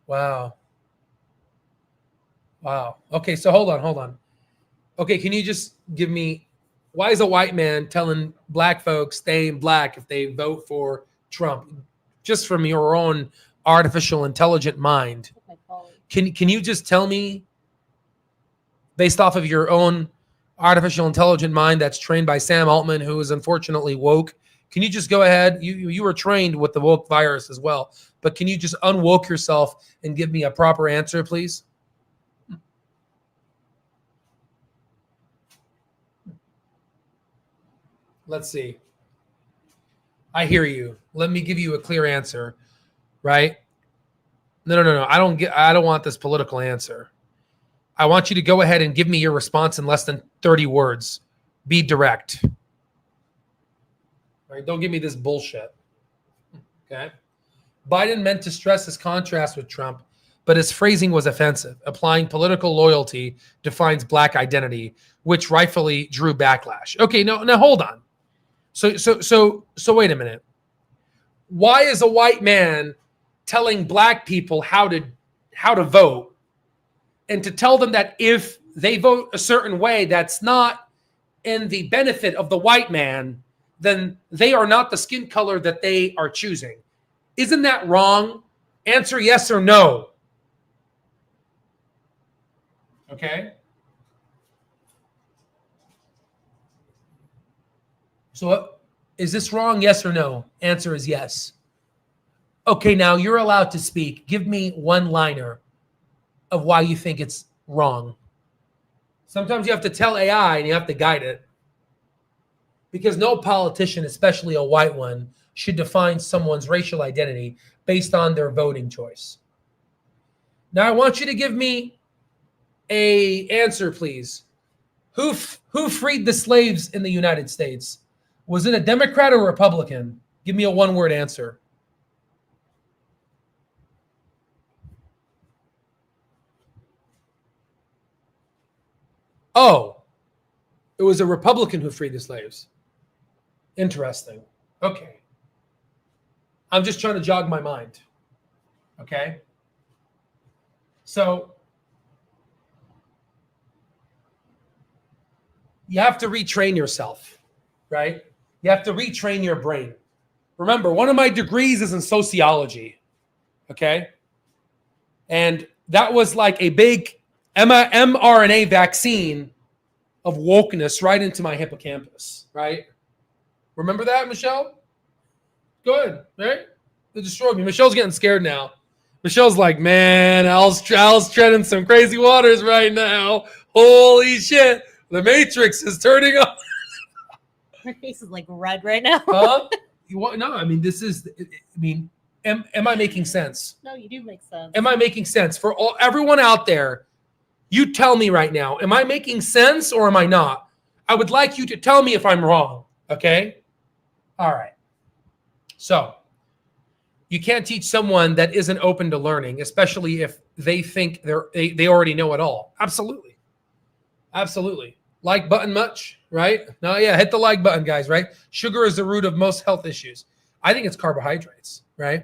Wow. Okay, so hold on. Okay, can you just give me, why is a white man telling black folks stay in black if they vote for Trump? Just from your own artificial intelligent mind. Can you just tell me, based off of your own artificial intelligent mind that's trained by Sam Altman, who is unfortunately woke Can you just go ahead? You were trained with the woke virus as well, but can you just unwoke yourself and give me a proper answer, please? Let's see. I hear you. Let me give you a clear answer, right? No. I don't want this political answer. I want you to go ahead and give me your response in less than 30 words. Be direct. Right? Don't give me this bullshit. Okay? Biden meant to stress his contrast with Trump, but his phrasing was offensive. Applying political loyalty defines black identity, which rightfully drew backlash. Okay, now hold on. So wait a minute. Why is a white man telling black people how to vote, and to tell them that if they vote a certain way that's not in the benefit of the white man, then they are not the skin color that they are choosing? Isn't that wrong? Answer yes or no. Okay? So is this wrong? Yes or no? Answer is yes. Okay, now you're allowed to speak. Give me one liner of why you think it's wrong. Sometimes you have to tell AI and you have to guide it. Because no politician, especially a white one, should define someone's racial identity based on their voting choice. Now I want you to give me an answer, please. Who freed the slaves in the United States? Was it a Democrat or Republican? Give me a one-word answer. Oh, it was a Republican who freed the slaves. Interesting. Okay. I'm just trying to jog my mind. Okay. So you have to retrain yourself, right? You have to retrain your brain. Remember, one of my degrees is in sociology. Okay. And that was like a big mRNA vaccine of wokeness right into my hippocampus, right? Remember that, Michelle? Good, right? They destroyed me. Michelle's getting scared now. Michelle's like, man, Al's treading some crazy waters right now. Holy shit. The Matrix is turning on. Her face is like red right now. Huh? No, I mean, am I making sense? No, you do make sense. Am I making sense? For everyone out there, you tell me right now, am I making sense or am I not? I would like you to tell me if I'm wrong, okay? All right. So, you can't teach someone that isn't open to learning, especially if they think they already know it all. Absolutely. Absolutely. Like button much, right? No, yeah, hit the like button, guys, right? Sugar is the root of most health issues. I think it's carbohydrates, right?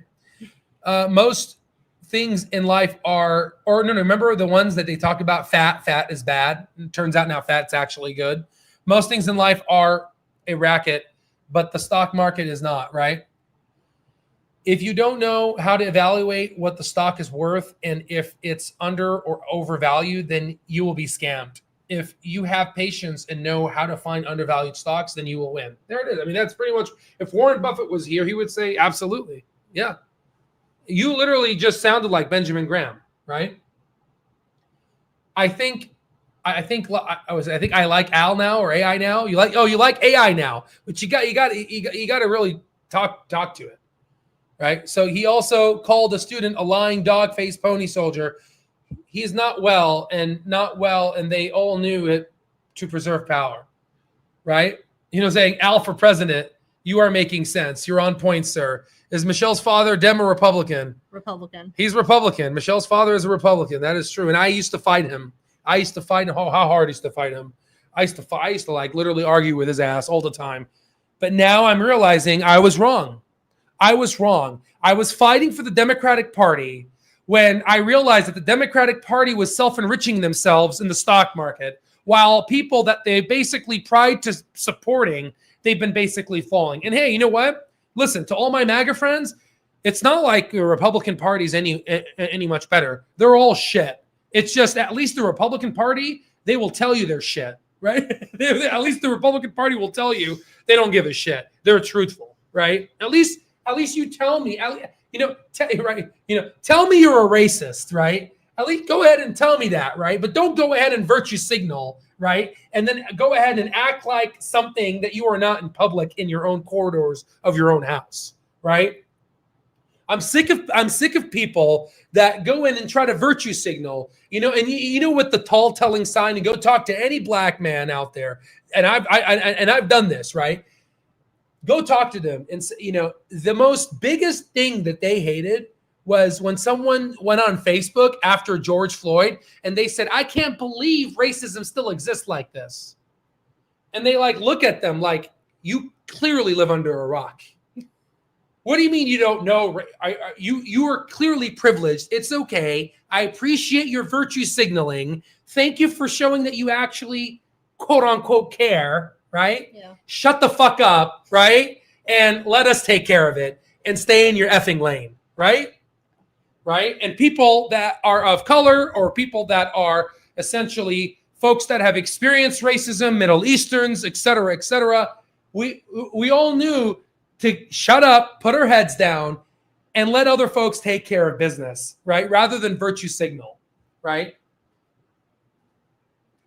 Most things in life remember the ones that they talk about, fat is bad. It turns out now fat's actually good. Most things in life are a racket, but the stock market is not, right? If you don't know how to evaluate what the stock is worth and if it's under or overvalued, then you will be scammed. If you have patience and know how to find undervalued stocks, then you will win. There it is. I mean, that's pretty much, if Warren Buffett was here, he would say, absolutely. Yeah. You literally just sounded like Benjamin Graham, right? I think I like Al now or AI now. You like AI now, but you got to really talk to it. Right. So he also called a student a lying dog-faced pony soldier. He's not well, and they all knew it to preserve power. Right. Saying Al for president, you are making sense. You're on point, sir. Is Michelle's father Dem or Republican? Republican. He's Republican. Michelle's father is a Republican. That is true. And I used to fight him. How hard I used to fight him. I used to like literally argue with his ass all the time. But now I'm realizing I was wrong. I was fighting for the Democratic Party when I realized that the Democratic Party was self-enriching themselves in the stock market, while people that they basically pride to supporting, they've been basically falling. And hey, you know what? Listen, to all my MAGA friends, it's not like the Republican Party's any much better. They're all shit. It's just at least the Republican Party, they will tell you they're shit, right? At least the Republican Party will tell you they don't give a shit. They're truthful. right? At least you tell me, right? Tell me you're a racist, right? At least go ahead and tell me that, right? But don't go ahead and virtue signal, right? And then go ahead and act like something that you are not in public in your own corridors of your own house, right? I'm sick of people that go in and try to virtue signal, and you know what the tall telling sign, and go talk to any black man out there, and I've done this, right? Go talk to them, and the most biggest thing that they hated was when someone went on Facebook after George Floyd and they said, "I can't believe racism still exists like this," and they look at them like, you clearly live under a rock. What do you mean you don't know? You are clearly privileged. It's okay. I appreciate your virtue signaling. Thank you for showing that you actually, quote unquote, care, right? Yeah. Shut the fuck up, right? And let us take care of it and stay in your effing lane, right? Right? And people that are of color, or people that are essentially folks that have experienced racism, Middle Easterns, et cetera, we all knew to shut up, put our heads down, and let other folks take care of business, right? Rather than virtue signal, right?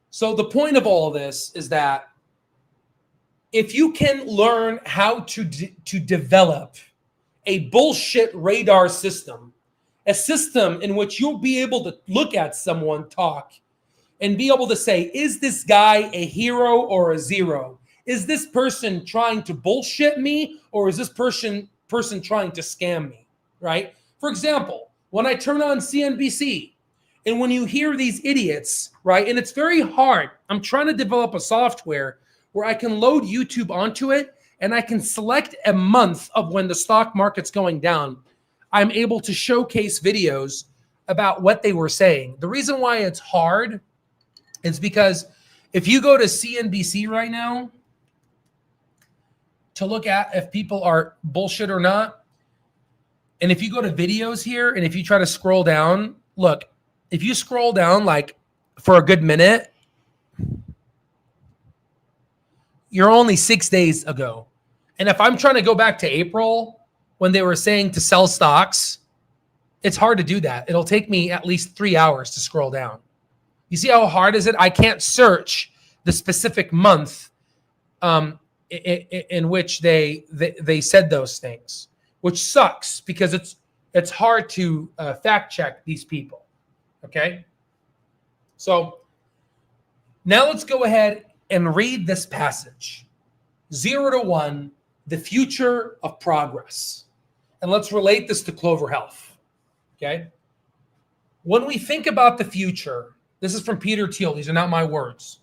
So the point of all of this is that if you can learn how to develop a bullshit radar system, a system in which you'll be able to look at someone talk and be able to say, is this guy a hero or a zero? Is this person trying to bullshit me, or is this person trying to scam me, right? For example, when I turn on CNBC and when you hear these idiots, right, and it's very hard. I'm trying to develop a software where I can load YouTube onto it and I can select a month of when the stock market's going down. I'm able to showcase videos about what they were saying. The reason why it's hard is because if you go to CNBC right now, to look at if people are bullshit or not. And if you go to videos here, and if you try to scroll down, look, if you scroll down for a good minute, you're only 6 days ago. And if I'm trying to go back to April when they were saying to sell stocks, it's hard to do that. It'll take me at least 3 hours to scroll down. You see how hard is it? I can't search the specific month in which they said those things, which sucks because it's hard to fact check these people. Okay, so now let's go ahead and read this passage, 0 to 1, the future of progress, and let's relate this to Clover Health. Okay, when we think about the future, this is from Peter Thiel. These are not my words.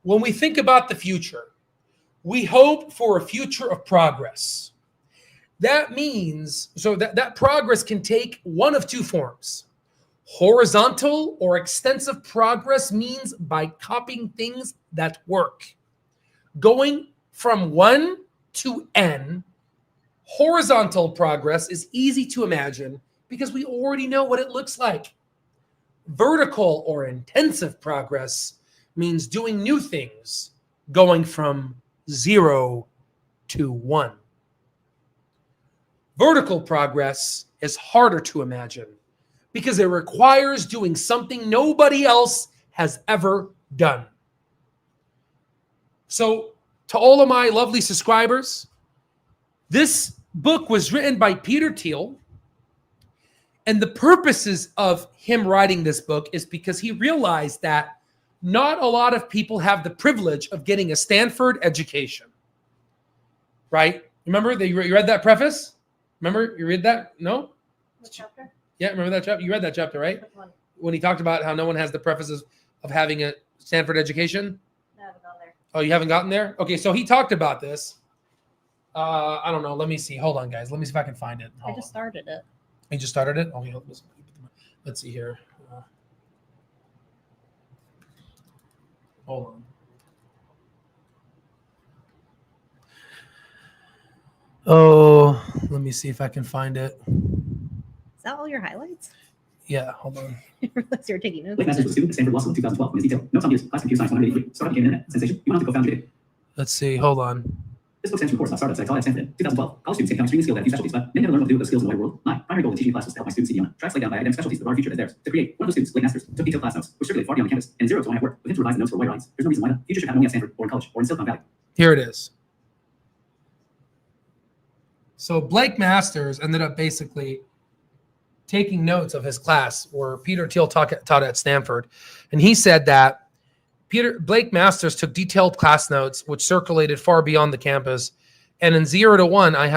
When we think about the future, we hope for a future of progress. That means, so that progress can take one of two forms. Horizontal or extensive progress means by copying things that work. Going from 1 to N, horizontal progress is easy to imagine because we already know what it looks like. Vertical or intensive progress means doing new things, going from 0 to 1. Vertical progress is harder to imagine because it requires doing something nobody else has ever done. So, to all of my lovely subscribers, this book was written by Peter Thiel, and the purposes of him writing this book is because he realized that not a lot of people have the privilege of getting a Stanford education, right? Remember that you read that preface? Remember you read that? No? What chapter? Yeah, remember that chapter? You read that chapter, right? Which one? When he talked about how no one has the prefaces of having a Stanford education. No, I haven't gone there. Oh, you haven't gotten there? Okay, so he talked about this. I don't know. Let me see. Hold on, guys. Let me see if I can find it. I just started it. You just started it? Okay, let's see here. Hold on. Oh, let me see if I can find it. Is that all your highlights? Yeah, hold on. I realized you were taking notes. Late message was student at Stanford Law School in 2012. Ms. Detail. Notes on views. Class computer science 183. Startup became internet. Sensation. You want to go found today. Let's see. Hold on. This book stands for course on startups that I taught at Stanford in 2012. College students can become extremely skilled at a few specialties, but many never learn what to do with those skills in the wider world. My primary goal in teaching classes was to help my students see beyond tracks laid down by academic specialties that are future as theirs. To create, one of those students, late masters, took detailed class notes, which circulated far beyond the campus, and zeroed to when I work with him to revise the notes for a wider audience. There's no reason why the future should happen only at Stanford or in college or in Silicon Valley. Here it is. So Blake Masters ended up basically taking notes of his class where Peter Thiel taught at Stanford. And he said that Blake Masters took detailed class notes, which circulated far beyond the campus. And in 0 to 1, I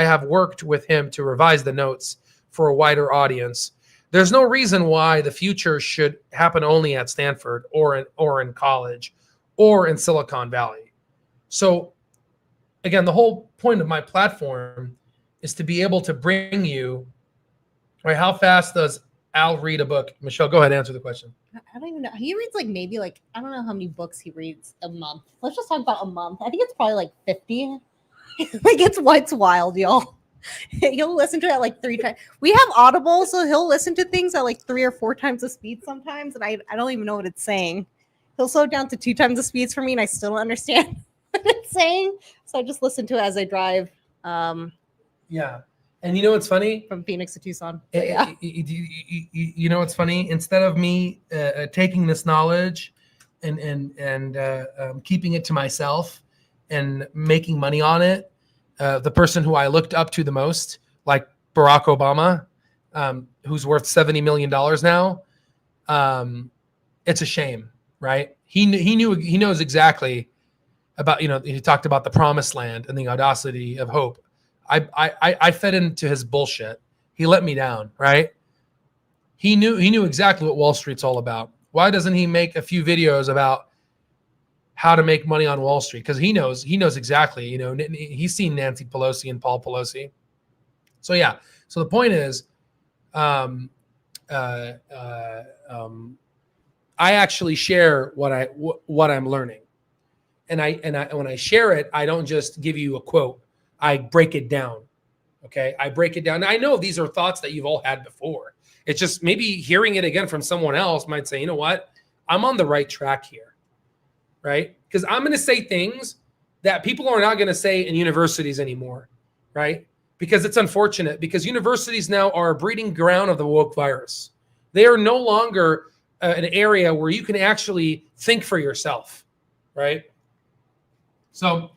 have worked with him to revise the notes for a wider audience. There's no reason why the future should happen only at Stanford or in college or in Silicon Valley. So again, the whole point of my platform is to be able to bring you, right? How fast does Al read a book? Michelle, go ahead, answer the question. I don't even know. He reads maybe I don't know how many books he reads a month. Let's just talk about a month. I think it's probably 50. It's wild, y'all. He'll listen to it 3 times. We have Audible, so he'll listen to things at 3 or 4 times the speed sometimes, and I don't even know what it's saying. He'll slow down to 2 times the speeds for me, and I still don't understand what it's saying. So I just listen to it as I drive. Yeah. And you know what's funny? From Phoenix to Tucson. Yeah. You know what's funny? Instead of me taking this knowledge and keeping it to myself and making money on it, the person who I looked up to the most, like Barack Obama, who's worth $70 million now, it's a shame, right? He knows exactly about, he talked about the promised land and the audacity of hope. I fed into his bullshit. He let me down, right? He knew exactly what Wall Street's all about. Why doesn't he make a few videos about how to make money on Wall Street? Because he knows exactly. He's seen Nancy Pelosi and Paul Pelosi. So yeah. So the point is, I actually share what I'm learning, and when I share it, I don't just give you a quote. I break it down. Okay. I break it down. I know these are thoughts that you've all had before. It's just maybe hearing it again from someone else might say, you know what? I'm on the right track here. Right? Because I'm going to say things that people are not going to say in universities anymore. Right? Because it's unfortunate, because universities now are a breeding ground of the woke virus. They are no longer an area where you can actually think for yourself. Right? So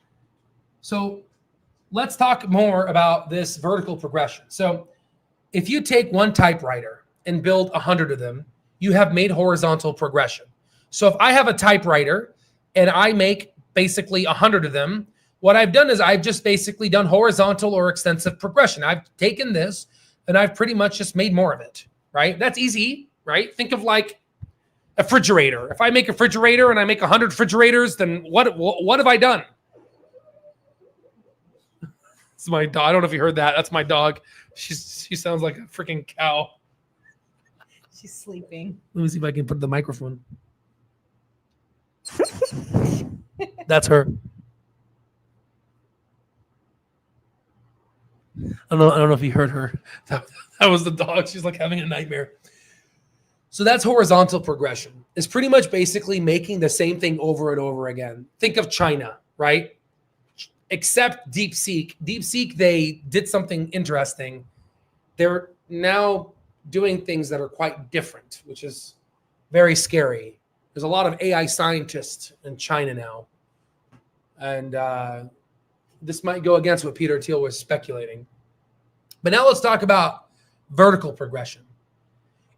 let's talk more about this vertical progression. So if you take one typewriter and build 100 of them, you have made horizontal progression. So if I have a typewriter and I make basically 100 of them, what I've done is I've just basically done horizontal or extensive progression. I've taken this and I've pretty much just made more of it, right? That's easy, right? Think of like a refrigerator. If I make a refrigerator and I make 100 refrigerators, then what have I done? It's my dog. I don't know if you heard that. That's my dog. She sounds like a freaking cow. She's sleeping. Let me see if I can put the microphone. That's her. I don't know if you heard her. That was the dog. She's like having a nightmare. So that's horizontal progression. It's pretty much basically making the same thing over and over again. Think of China, right? Except DeepSeek. DeepSeek, they did something interesting. They're now doing things that are quite different, which is very scary. There's a lot of AI scientists in China now. And this might go against what Peter Thiel was speculating. But now let's talk about vertical progression.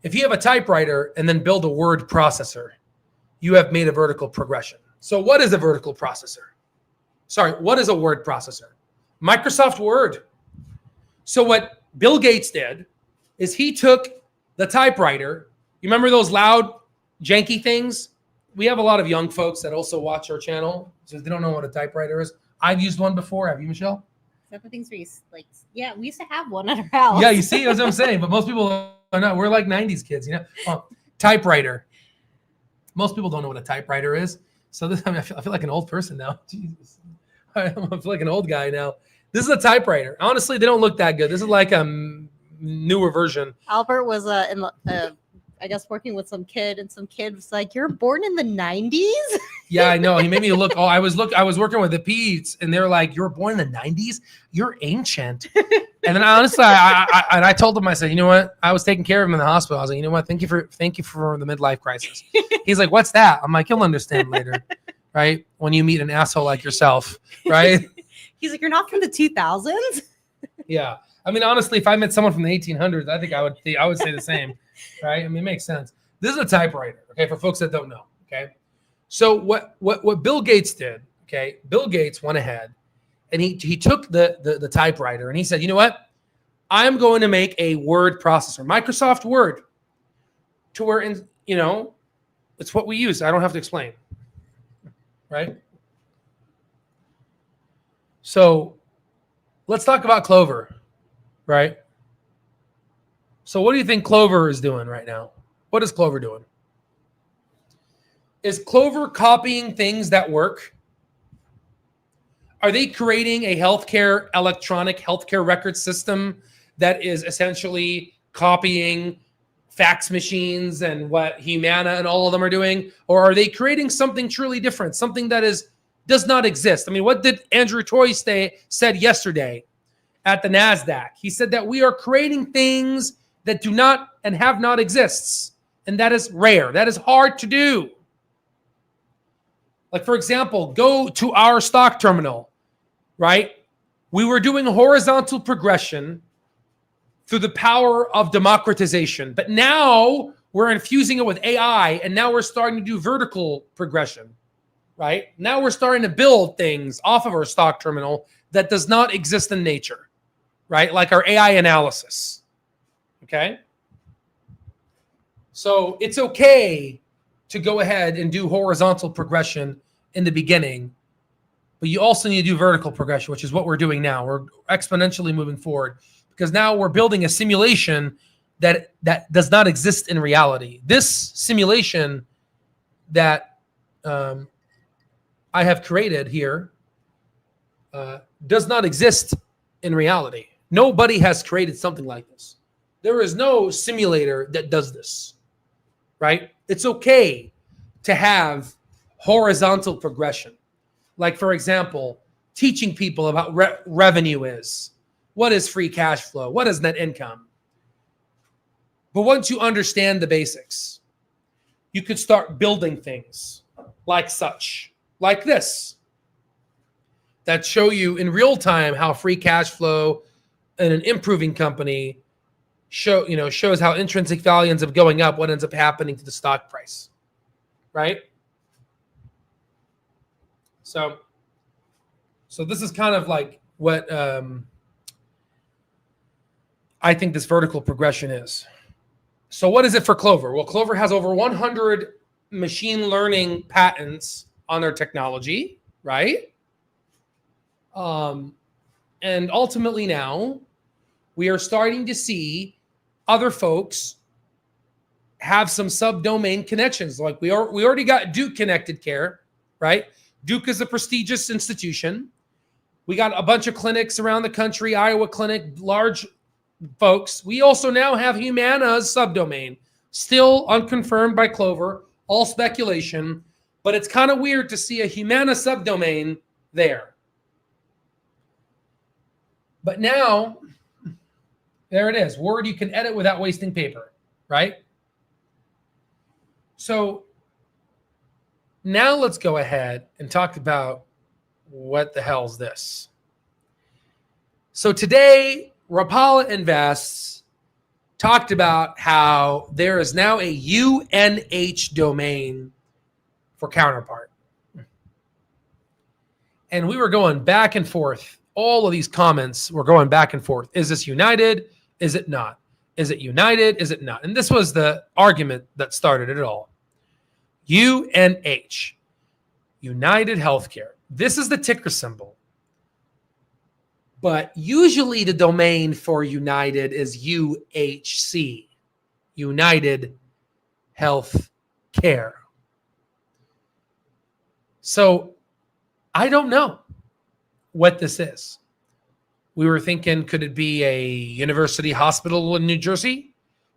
If you have a typewriter and then build a word processor, you have made a vertical progression. So what is a vertical processor? Sorry, what is a word processor? Microsoft Word. So what Bill Gates did is he took the typewriter. You remember those loud, janky things? We have a lot of young folks that also watch our channel, so they don't know what a typewriter is. I've used one before. Have you, Michelle? Is that the things where you yeah, we used to have one at our house. Yeah, you see, that's what I'm saying. But most people are not. We're like 90s kids, typewriter. Most people don't know what a typewriter is. So I feel like an old person now. Jesus. I feel like an old guy now. This is a typewriter. Honestly, they don't look that good. This is like a newer version. Albert was I guess, working with some kid, and some kid was like, "You're born in the 90s?" Yeah, I know. He made me look. Oh, I was working with the peds, and they're like, "You're born in the 90s? You're ancient." And then honestly, I told him, I said, "You know what? I was taking care of him in the hospital. I was like, you know what? Thank you for the midlife crisis." He's like, "What's that?" I'm like, "You'll understand later, right? When you meet an asshole like yourself, right?" He's like, "You're not from the 2000s?" Yeah. I mean, honestly, if I met someone from the 1800s, I think I would say the same, right? I mean, it makes sense. This is a typewriter, okay, for folks that don't know, okay? So what Bill Gates did, okay? Bill Gates went ahead and he took the typewriter and he said, "You know what? I'm going to make a word processor, Microsoft Word, to where, it's what we use. I don't have to explain, right?" So let's talk about Clover, right? So what do you think Clover is doing right now? What is Clover doing? Is Clover copying things that work? Are they creating a electronic healthcare record system that is essentially copying fax machines and what Humana and all of them are doing? Or are they creating something truly different, something that does not exist? I mean, what did Andrew Toy said yesterday at the NASDAQ? He said that we are creating things that do not and have not exists. And that is rare. That is hard to do. Like, for example, go to our stock terminal, right? We were doing horizontal progression through the power of democratization. But now we're infusing it with AI, and now we're starting to do vertical progression, right? Now we're starting to build things off of our stock terminal that does not exist in nature, right? Like our AI analysis, okay? So it's okay to go ahead and do horizontal progression in the beginning, but you also need to do vertical progression, which is what we're doing now. We're exponentially moving forward because now we're building a simulation that does not exist in reality. This simulation that I have created here does not exist in reality. Nobody has created something like this. There is no simulator that does this, right? It's okay to have horizontal progression. Like, for example, teaching people about revenue is. What is free cash flow? What is net income? But once you understand the basics, you could start building things like this, that show you in real time how free cash flow in an improving company shows how intrinsic value ends up going up, what ends up happening to the stock price, right? So this is kind of like what I think this vertical progression is. So what is it for Clover? Well, Clover has over 100 machine learning patents on their technology, right? And ultimately now we are starting to see other folks have some subdomain connections. Like we already got Duke Connected Care, right? Duke is a prestigious institution. We got a bunch of clinics around the country, Iowa Clinic, large folks. We also now have Humana's subdomain, still unconfirmed by Clover, all speculation, but it's kind of weird to see a Humana subdomain there. But now, there it is. Word you can edit without wasting paper, right? So now let's go ahead and talk about what the hell's this. So today, Rapala Invests talked about how there is now a UNH domain for Counterpart. And we were going back and forth. All of these comments were going back and forth. Is this United? Is it not? Is it United? Is it not? And this was the argument that started it all. UNH, United Healthcare. This is the ticker symbol. But usually the domain for United is UHC, United Health Care. So I don't know what this is. We were thinking, could it be a university hospital in New Jersey?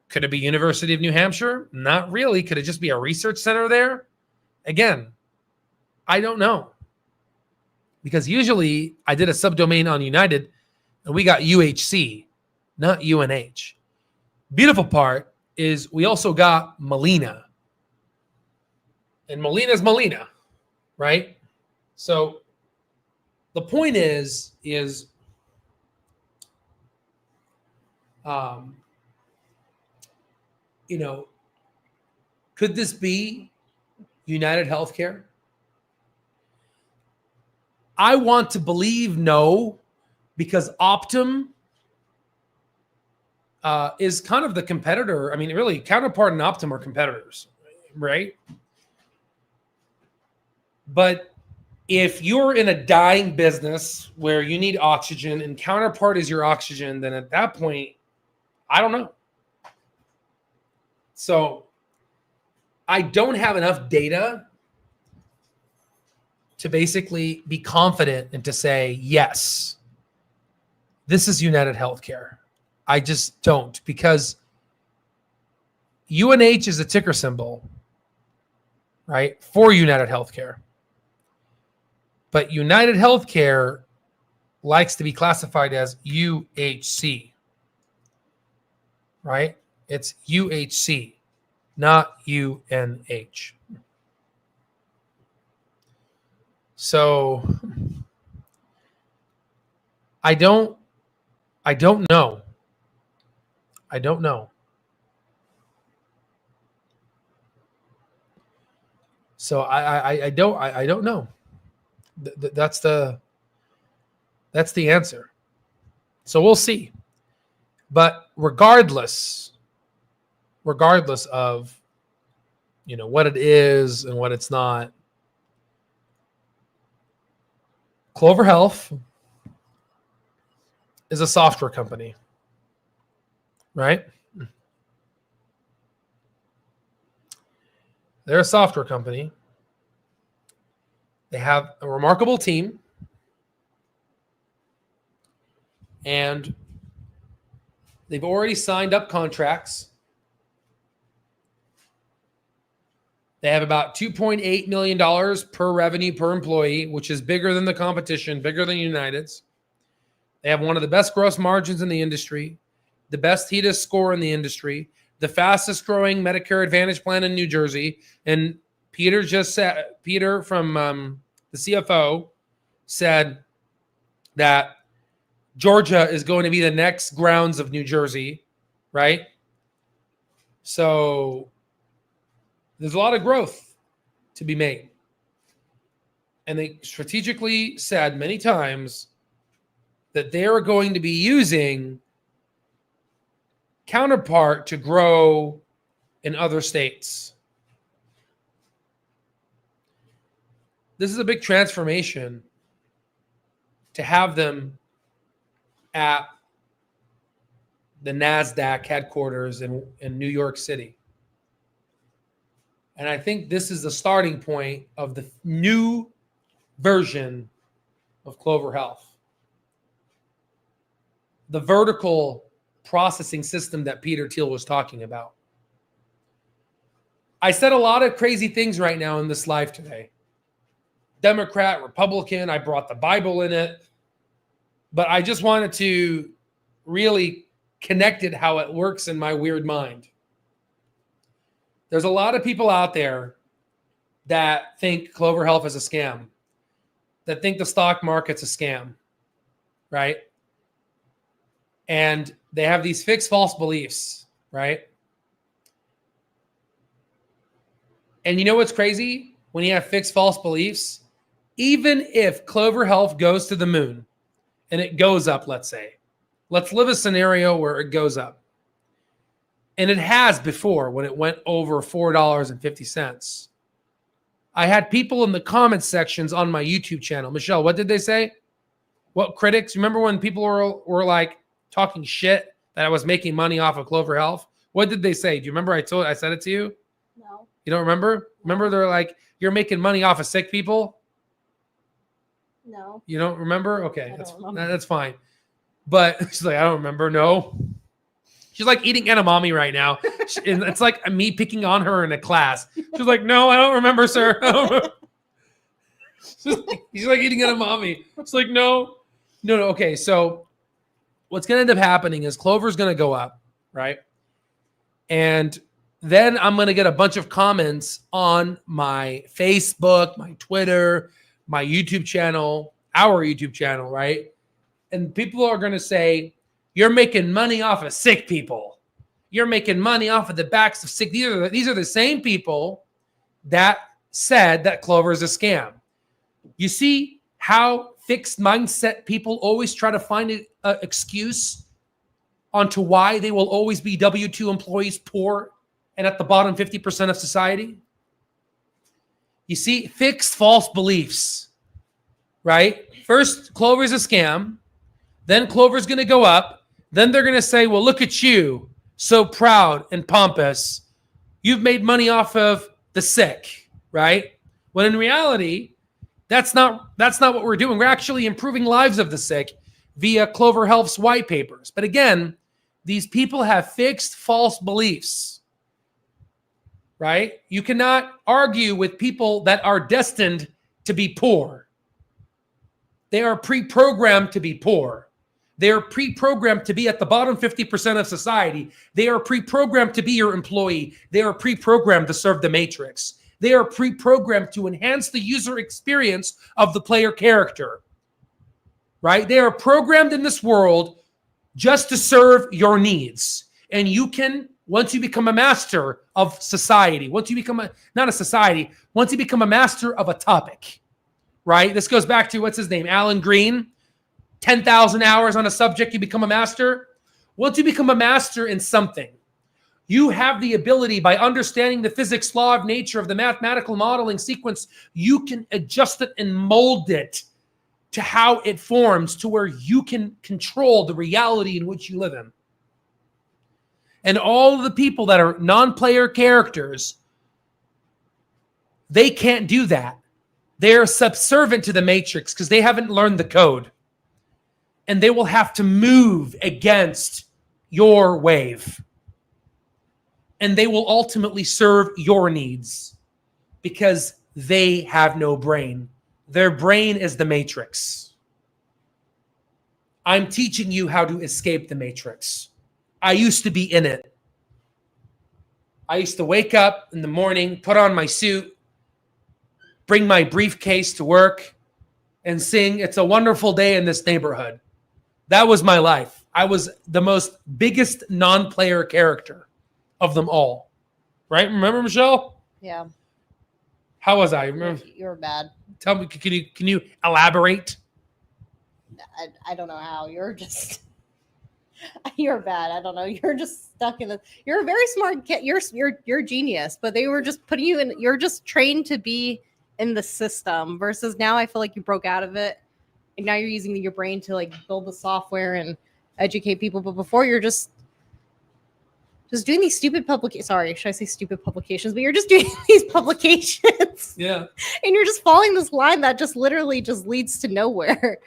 Could it be University of New Hampshire? Not really. Could it just be a research center there? Again, I don't know. Because usually I did a subdomain on United and we got UHC, not UNH. Beautiful part is we also got Molina. And Molina's Molina, right? So the point is could this be United Healthcare? I want to believe no, because Optum is kind of the competitor. I mean, really, Counterpart and Optum are competitors, right? But if you're in a dying business where you need oxygen and Counterpart is your oxygen, then at that point, I don't know. So I don't have enough data to basically be confident and to say, yes, this is United Healthcare. I just don't, because UNH is a ticker symbol, right, for United Healthcare. But United Healthcare likes to be classified as UHC, right? It's UHC, not UNH. So I don't know. I don't know. So I don't know. That's the answer. So we'll see. But regardless of what it is and what it's not, Clover Health is a software company, right? They're a software company. They have a remarkable team. And they've already signed up contracts. They have about $2.8 million per revenue per employee, which is bigger than the competition, bigger than United's. They have one of the best gross margins in the industry, the best HEDIS score in the industry, the fastest growing Medicare Advantage plan in New Jersey. And Peter from the CFO said that Georgia is going to be the next grounds of New Jersey, right? So there's a lot of growth to be made. And they strategically said many times that they are going to be using Counterpart to grow in other states. This is a big transformation to have them at the NASDAQ headquarters in New York City. And I think this is the starting point of the new version of Clover Health. The vertical processing system that Peter Thiel was talking about. I said a lot of crazy things right now in this live today. Democrat, Republican, I brought the Bible in it. But I just wanted to really connect it how it works in my weird mind. There's a lot of people out there that think Clover Health is a scam, that think the stock market's a scam, right? And they have these fixed false beliefs, right? And you know what's crazy? When you have fixed false beliefs, even if Clover Health goes to the moon and it goes up, let's say, let's live a scenario where it goes up. And it has before when it went over $4.50. I had people in the comment sections on my YouTube channel. Michelle, what did they say? What critics? Remember when people were like talking shit that I was making money off of Clover Health? What did they say? Do you remember I said it to you? No. You don't remember? Remember they're like, you're making money off of sick people? No. You don't remember? Okay, I don't remember. that's fine. But she's like, I don't remember. No. She's like eating edamame right now. And it's like me picking on her in a class. She's like, no, I don't remember, sir. I don't remember. She's like eating edamame. It's like, no. Okay, so what's going to end up happening is Clover's going to go up, right? And then I'm going to get a bunch of comments on my Facebook, my Twitter, my YouTube channel, our YouTube channel, right? And people are going to say, you're making money off of sick people. You're making money off of the backs of sick. These are the same people that said that Clover is a scam. You see how fixed mindset people always try to find an excuse onto why they will always be W-2 employees, poor, and at the bottom 50% of society? You see, fixed false beliefs, right? First, Clover's a scam. Then Clover's going to go up. Then they're going to say, well, look at you, so proud and pompous. You've made money off of the sick, right? When in reality, that's not what we're doing. We're actually improving lives of the sick via Clover Health's white papers. But again, these people have fixed false beliefs, right? You cannot argue with people that are destined to be poor. They are pre-programmed to be poor. They are pre-programmed to be at the bottom 50% of society. They are pre-programmed to be your employee. They are pre-programmed to serve the matrix. They are pre-programmed to enhance the user experience of the player character, right? They are programmed in this world just to serve your needs. And you can, once you become a master of society, once you become once you become a master of a topic, right? This goes back to, what's his name? Alan Green, 10,000 hours on a subject, you become a master. Once you become a master in something, you have the ability, by understanding the physics law of nature of the mathematical modeling sequence, you can adjust it and mold it to how it forms, to where you can control the reality in which you live in. And all of the people that are non-player characters, they can't do that. They're subservient to the matrix because they haven't learned the code. And they will have to move against your wave. And they will ultimately serve your needs because they have no brain. Their brain is the matrix. I'm teaching you how to escape the matrix. I used to be in it. I used to wake up in the morning, put on my suit, bring my briefcase to work, and sing "It's a Wonderful Day in This Neighborhood." That was my life. I was the biggest non-player character of them all. Right? Remember, Michelle? Yeah. How was I? Remember? You were bad. Tell me, can you elaborate? I don't know how. You're just you're bad. I don't know. You're just stuck in you're a very smart kid. You're a genius, but they were just putting you in, you're just trained to be in the system, versus now I feel like you broke out of it. And now you're using your brain to like build the software and educate people. But before, you're just doing these stupid sorry, should I say stupid publications? But you're just doing these publications. Yeah. And you're just following this line that just literally just leads to nowhere.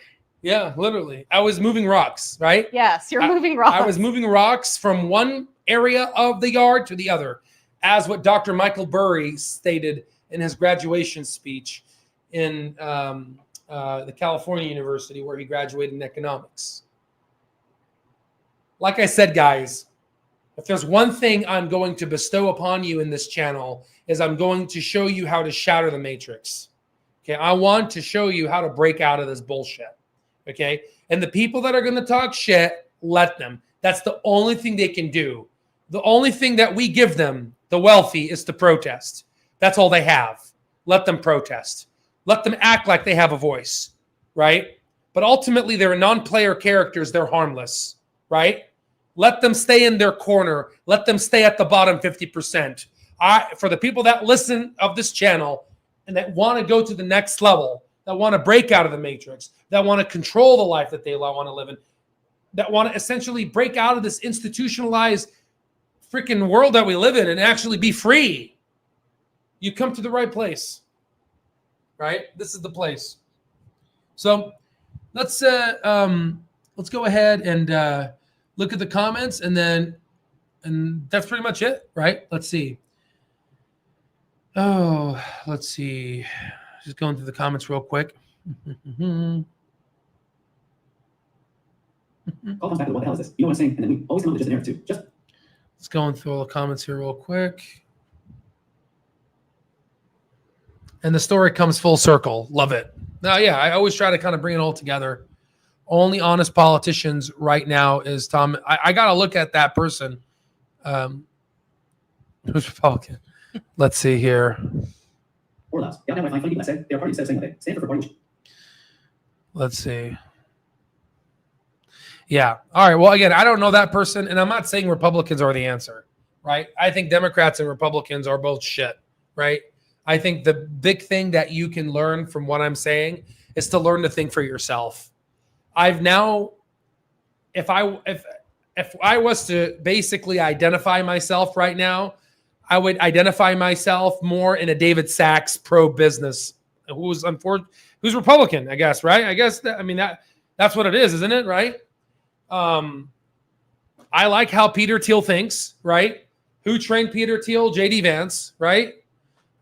Yeah, literally. I was moving rocks, right? Yes, you're moving rocks. I was moving rocks from one area of the yard to the other, as what Dr. Michael Burry stated in his graduation speech in the California University, where he graduated in economics. Like I said, guys, if there's one thing I'm going to bestow upon you in this channel, is I'm going to show you how to shatter the matrix. Okay, I want to show you how to break out of this bullshit. Okay, and the people that are going to talk shit, let them. That's the only thing they can do. The only thing that we give them, the wealthy, is to protest. That's all they have. Let them protest. Let them act like they have a voice, right? But ultimately, they're non-player characters. They're harmless, right? Let them stay in their corner. Let them stay at the bottom 50%. For the people that listen of this channel and that want to go to the next level, that want to break out of the matrix, that want to control the life that they want to live in, that want to essentially break out of this institutionalized freaking world that we live in and actually be free, you come to the right place, right? This is the place. So let's go ahead and look at the comments, and then And that's pretty much it, right? Let's see. Oh, let's see. Just going through the comments real quick. All comes back to what the hell is this? You know what I'm saying? And then we always come up with just an error too. Just Let's go through all the comments here real quick. And the story comes full circle. Love it. Now, yeah, I always try to kind of bring it all together. Only honest politicians right now is Tom. I got to look at that person. Who's Republican? Let's see here. or less. Yeah, now I find funny people that say they are party instead of saying that they stand for party. Let's see. Yeah. All right. Well, again, I don't know that person, and I'm not saying Republicans are the answer, right? I think Democrats and Republicans are both shit, right? I think the big thing that you can learn from what I'm saying is to learn to think for yourself. I've now, if I was to basically identify myself right now, I would identify myself more in a David Sachs pro-business, who's Republican, I guess, right? I guess that's what it is, isn't it? Right? I like how Peter Thiel thinks, right? Who trained Peter Thiel? JD Vance, right?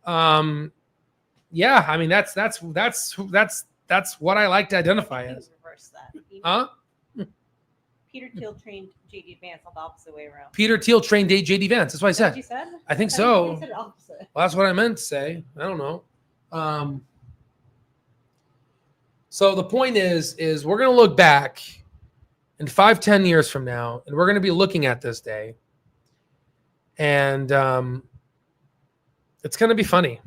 Yeah, I mean that's what I like to identify as. Reverse that. Huh? Peter Thiel trained JD Vance on the opposite way around. Peter Thiel trained JD Vance. That's what I said. You said? I think I so. you said opposite. Well, that's what I meant to say. I don't know. So the point is we're going to look back in 5-10 years from now, and we're going to be looking at this day, and it's going to be funny.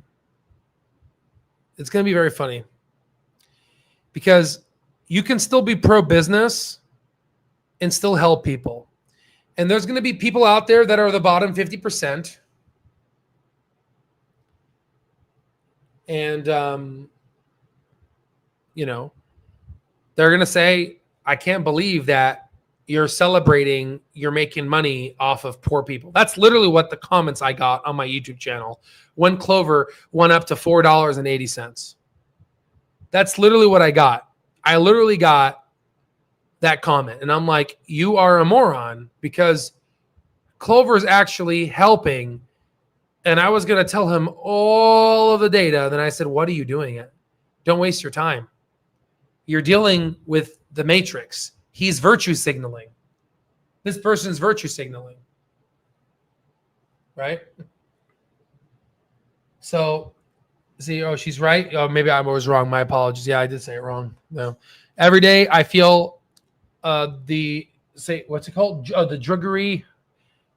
It's going to be very funny because you can still be pro-business and still help people. And there's going to be people out there that are the bottom 50%. And, they're going to say, I can't believe that you're celebrating, you're making money off of poor people. That's literally what the comments I got on my YouTube channel when Clover went up to $4.80. That's literally what I got. I literally got that comment. And I'm like, you are a moron because Clover is actually helping. And I was going to tell him all of the data. Then I said, what are you doing it? Don't waste your time. You're dealing with the matrix. He's virtue signaling. This person's virtue signaling. Right? So, see, oh, she's right. Oh, maybe I was wrong. My apologies. Yeah, I did say it wrong. No. Every day I feel what's it called? The druggery.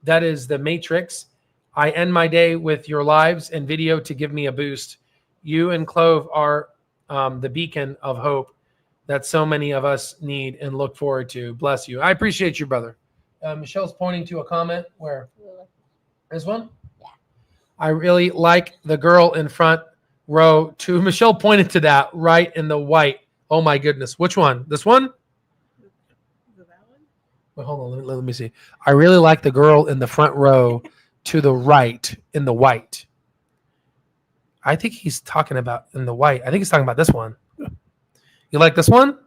That is the matrix. I end my day with your lives and video to give me a boost. You and Clove are the beacon of hope that so many of us need and look forward to. Bless you. I appreciate you, brother. Michelle's pointing to a comment where? This one? Yeah. I really like the girl in front row too. Michelle pointed to that right in the white. Oh my goodness. Which one? This one? Wait, hold on. Let me see. I really like the girl in the front row to the right in the white. I think he's talking about in the white. I think he's talking about this one. You like this one?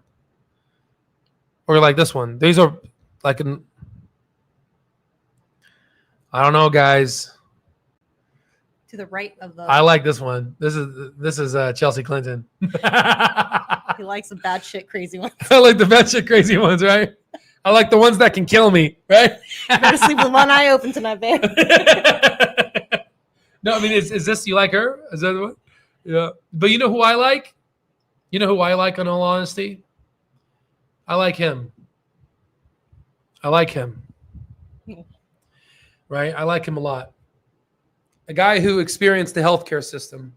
Or you like this one? These are like I don't know, guys. To the right of the. I like this one. This is Chelsea Clinton. He likes the bad shit crazy ones. I like the bad shit crazy ones, right? I like the ones that can kill me, right? You better sleep with one eye open tonight, babe. No, I mean, is this, you like her? Is that the one? Yeah. But you know who I like? You know who I like, in all honesty? I like him. Right? I like him a lot. A guy who experienced the healthcare system,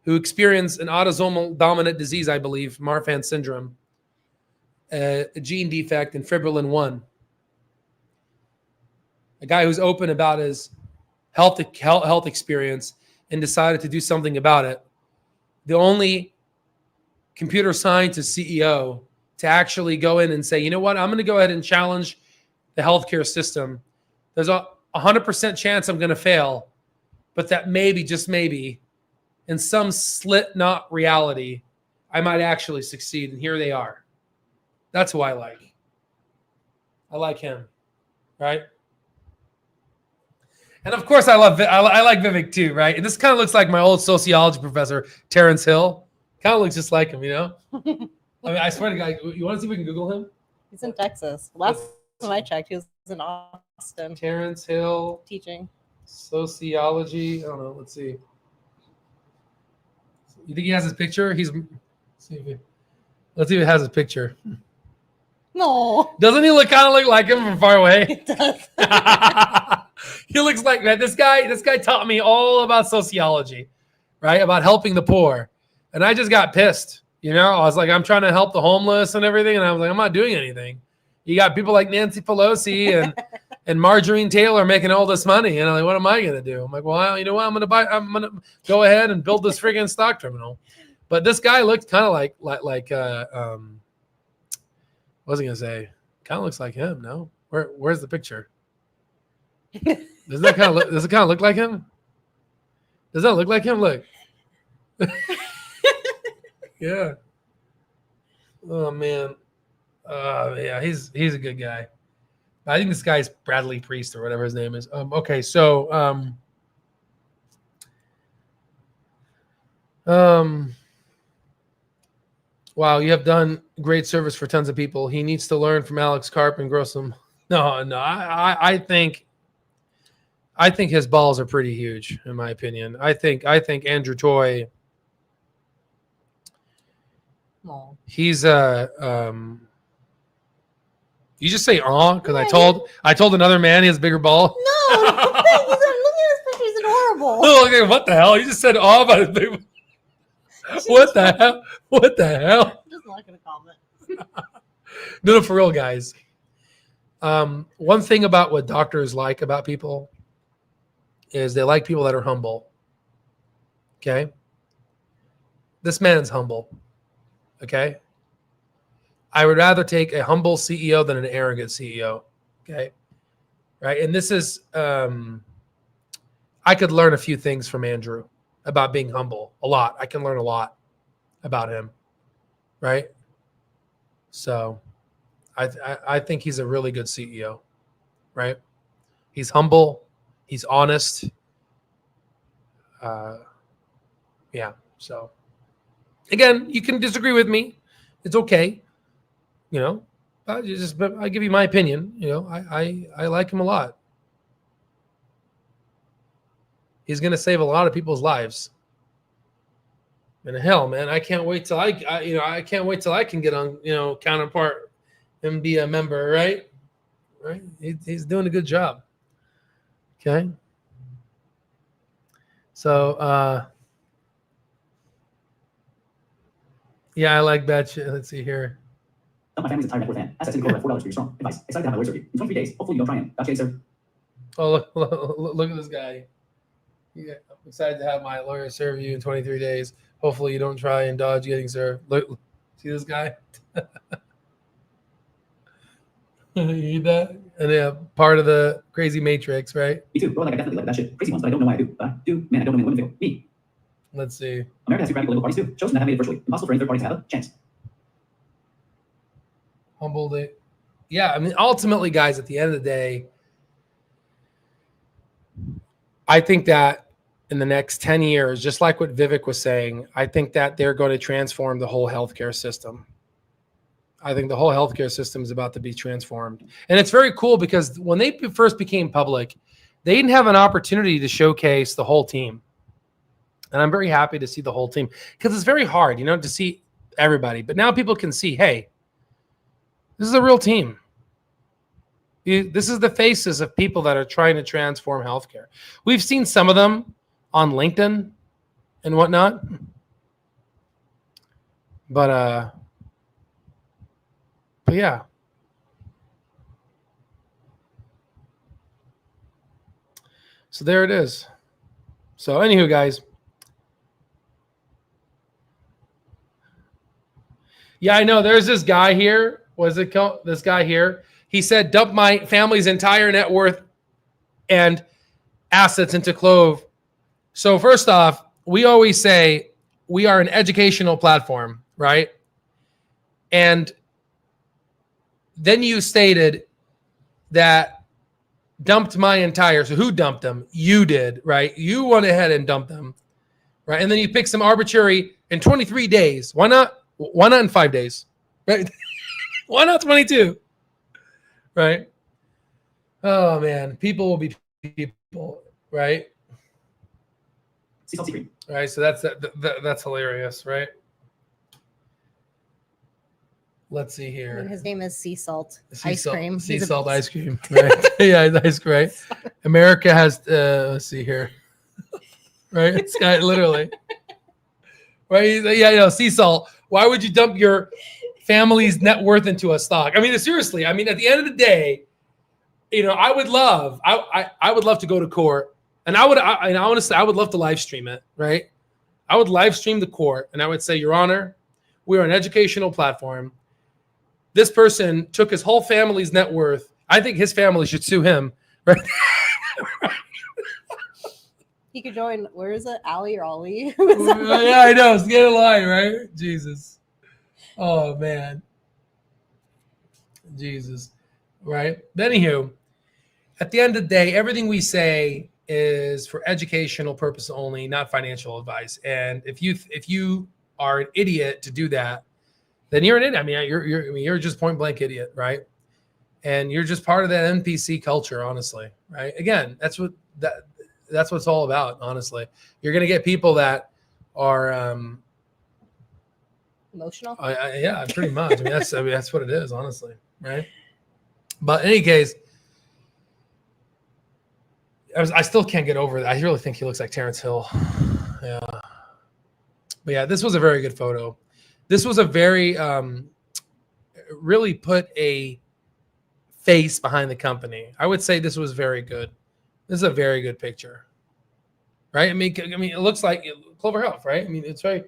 who experienced an autosomal dominant disease, I believe, Marfan syndrome, a gene defect in fibrillin 1. A guy who's open about his health experience and decided to do something about it. The only computer scientist CEO to actually go in and say, you know what, I'm going to go ahead and challenge the healthcare system. There's a 100% chance I'm going to fail, but that maybe, just maybe, in some slit knot reality, I might actually succeed. And here they are. That's who I like. I like him, right? And of course, I like Vivek too, right? And this kind of looks like my old sociology professor, Terrence Hill. Kind of looks just like him, you know? I mean, I swear to God, you want to see if we can Google him? He's in Texas. Last time I checked, he was in Austin Terrence Hill, teaching. sociology. I don't know. Let's see. You think he has his picture? Let's see if it has his picture. No, Doesn't he look like him from far away? it does. He looks like that. This guy taught me all about sociology, right? About helping the poor. And I just got pissed. You know, I was like, I'm trying to help the homeless and everything. And I was like, I'm not doing anything. You got people like Nancy Pelosi and Marjorie Taylor making all this money. And I'm like, what am I going to do? I'm like, well, you know what? I'm going to go ahead and build this friggin' stock terminal. But this guy looked kind of like what was I going to say? Kind of looks like him. No, where's the picture? Does it kind of look like him? Does that look like him? Look. Yeah. Oh man. Yeah, he's a good guy. I think this guy's Bradley Priest or whatever his name is. Okay, so wow, you have done great service for tons of people. He needs to learn from Alex Karp and grow some. No, I think his balls are pretty huge, in my opinion. I think Andrew Toy. No. He's you just say because I told another man he has a bigger ball. No, look at his picture. He's adorable. Oh, okay, what the hell? You just said about his big. What the hell? What the hell? I'm just not gonna comment. No, for real, guys. One thing about what doctors like about people is they like people that are humble. Okay. This man's humble. Okay. I would rather take a humble CEO than an arrogant CEO. Okay. Right. And this is, I could learn a few things from Andrew about being humble. A lot. I can learn a lot about him. Right. So I think he's a really good CEO. Right. He's humble. He's honest. Yeah. So again, you can disagree with me. It's okay. You know, I give you my opinion. You know, I like him a lot. He's going to save a lot of people's lives. And hell, man, I can't wait till I can't wait till I can get on, counterpart and be a member, right? Right? He's doing a good job. Okay. So, yeah, I like that shit. Let's see here. Dump my family's entire net worth and assets in Clover at $4 for your strong advice. Excited to have my lawyer serve you. In 23 days, hopefully you don't try and. Gotcha, sir. Oh, look at this guy. Yeah, I'm excited to have my lawyer serve you in 23 days. Hopefully you don't try and dodge getting served. Look, see this guy? You need that? And yeah, part of the crazy matrix, right? Me too. Bro, like I definitely like that shit. Crazy ones, but I don't know why I do. But I do. Man, I don't know when women feel. Me. Let's see. America has two radical political parties too. Chosen that have made it virtually impossible for any third party to have a chance. Humbled it. Yeah, I mean, ultimately, guys, at the end of the day, I think that in the next 10 years, just like what Vivek was saying, I think that they're going to transform the whole healthcare system. I think the whole healthcare system is about to be transformed. And it's very cool because when they first became public, they didn't have an opportunity to showcase the whole team. And I'm very happy to see the whole team because it's very hard, to see everybody. But now people can see, hey, this is a real team. This is the faces of people that are trying to transform healthcare. We've seen some of them on LinkedIn and whatnot. But yeah. So there it is. So anywho, guys. Yeah, I know. There's this guy here. What is it called? This guy here. He said, dump my family's entire net worth and assets into CLOV. So first off, we always say we are an educational platform, right? And then you stated that dumped my entire. So who dumped them? You did, right? You went ahead and dumped them, right? And then you pick some arbitrary in 23 days. Why not? Why not in 5 days? Right? Why not 22? Right? Oh man, people will be people, right? Sea salt, sea cream. Right. So that's hilarious, right? Let's see I mean, here. his name is Sea Salt Sea Ice salt, Cream. sea He's a salt beast. ice cream. Right? Yeah, that's great. America has. Let's see here. Right, this guy literally. Right? Yeah, you know, sea salt. Why would you dump your family's net worth into a stock? I mean, seriously. I mean, at the end of the day, you know, I would love to go to court, and I would love to live stream it. Right? I would live stream the court, and I would say, Your Honor, we are an educational platform. This person took his whole family's net worth. I think his family should sue him. Right? He could join, where is it? Ali or Ollie? Yeah, I know. Let's get in line, right? Jesus. Oh, man. Jesus. Right? But anywho, at the end of the day, everything we say is for educational purpose only, not financial advice. And if you are an idiot to do that, then you're an idiot. I mean, you're just point blank idiot, right? And you're just part of that NPC culture, honestly, right? Again, that's what it's all about, honestly. You're gonna get people that are Emotional. Yeah, pretty much. I mean, that's what it is, honestly, right? But in any case, I still can't get over that. I really think he looks like Terrence Hill. Yeah, but yeah, this was a very good photo. This was a very really put a face behind the company. I would say this was very good. This is a very good picture, right? I mean, it looks like Clover Health, right? I mean, it's very.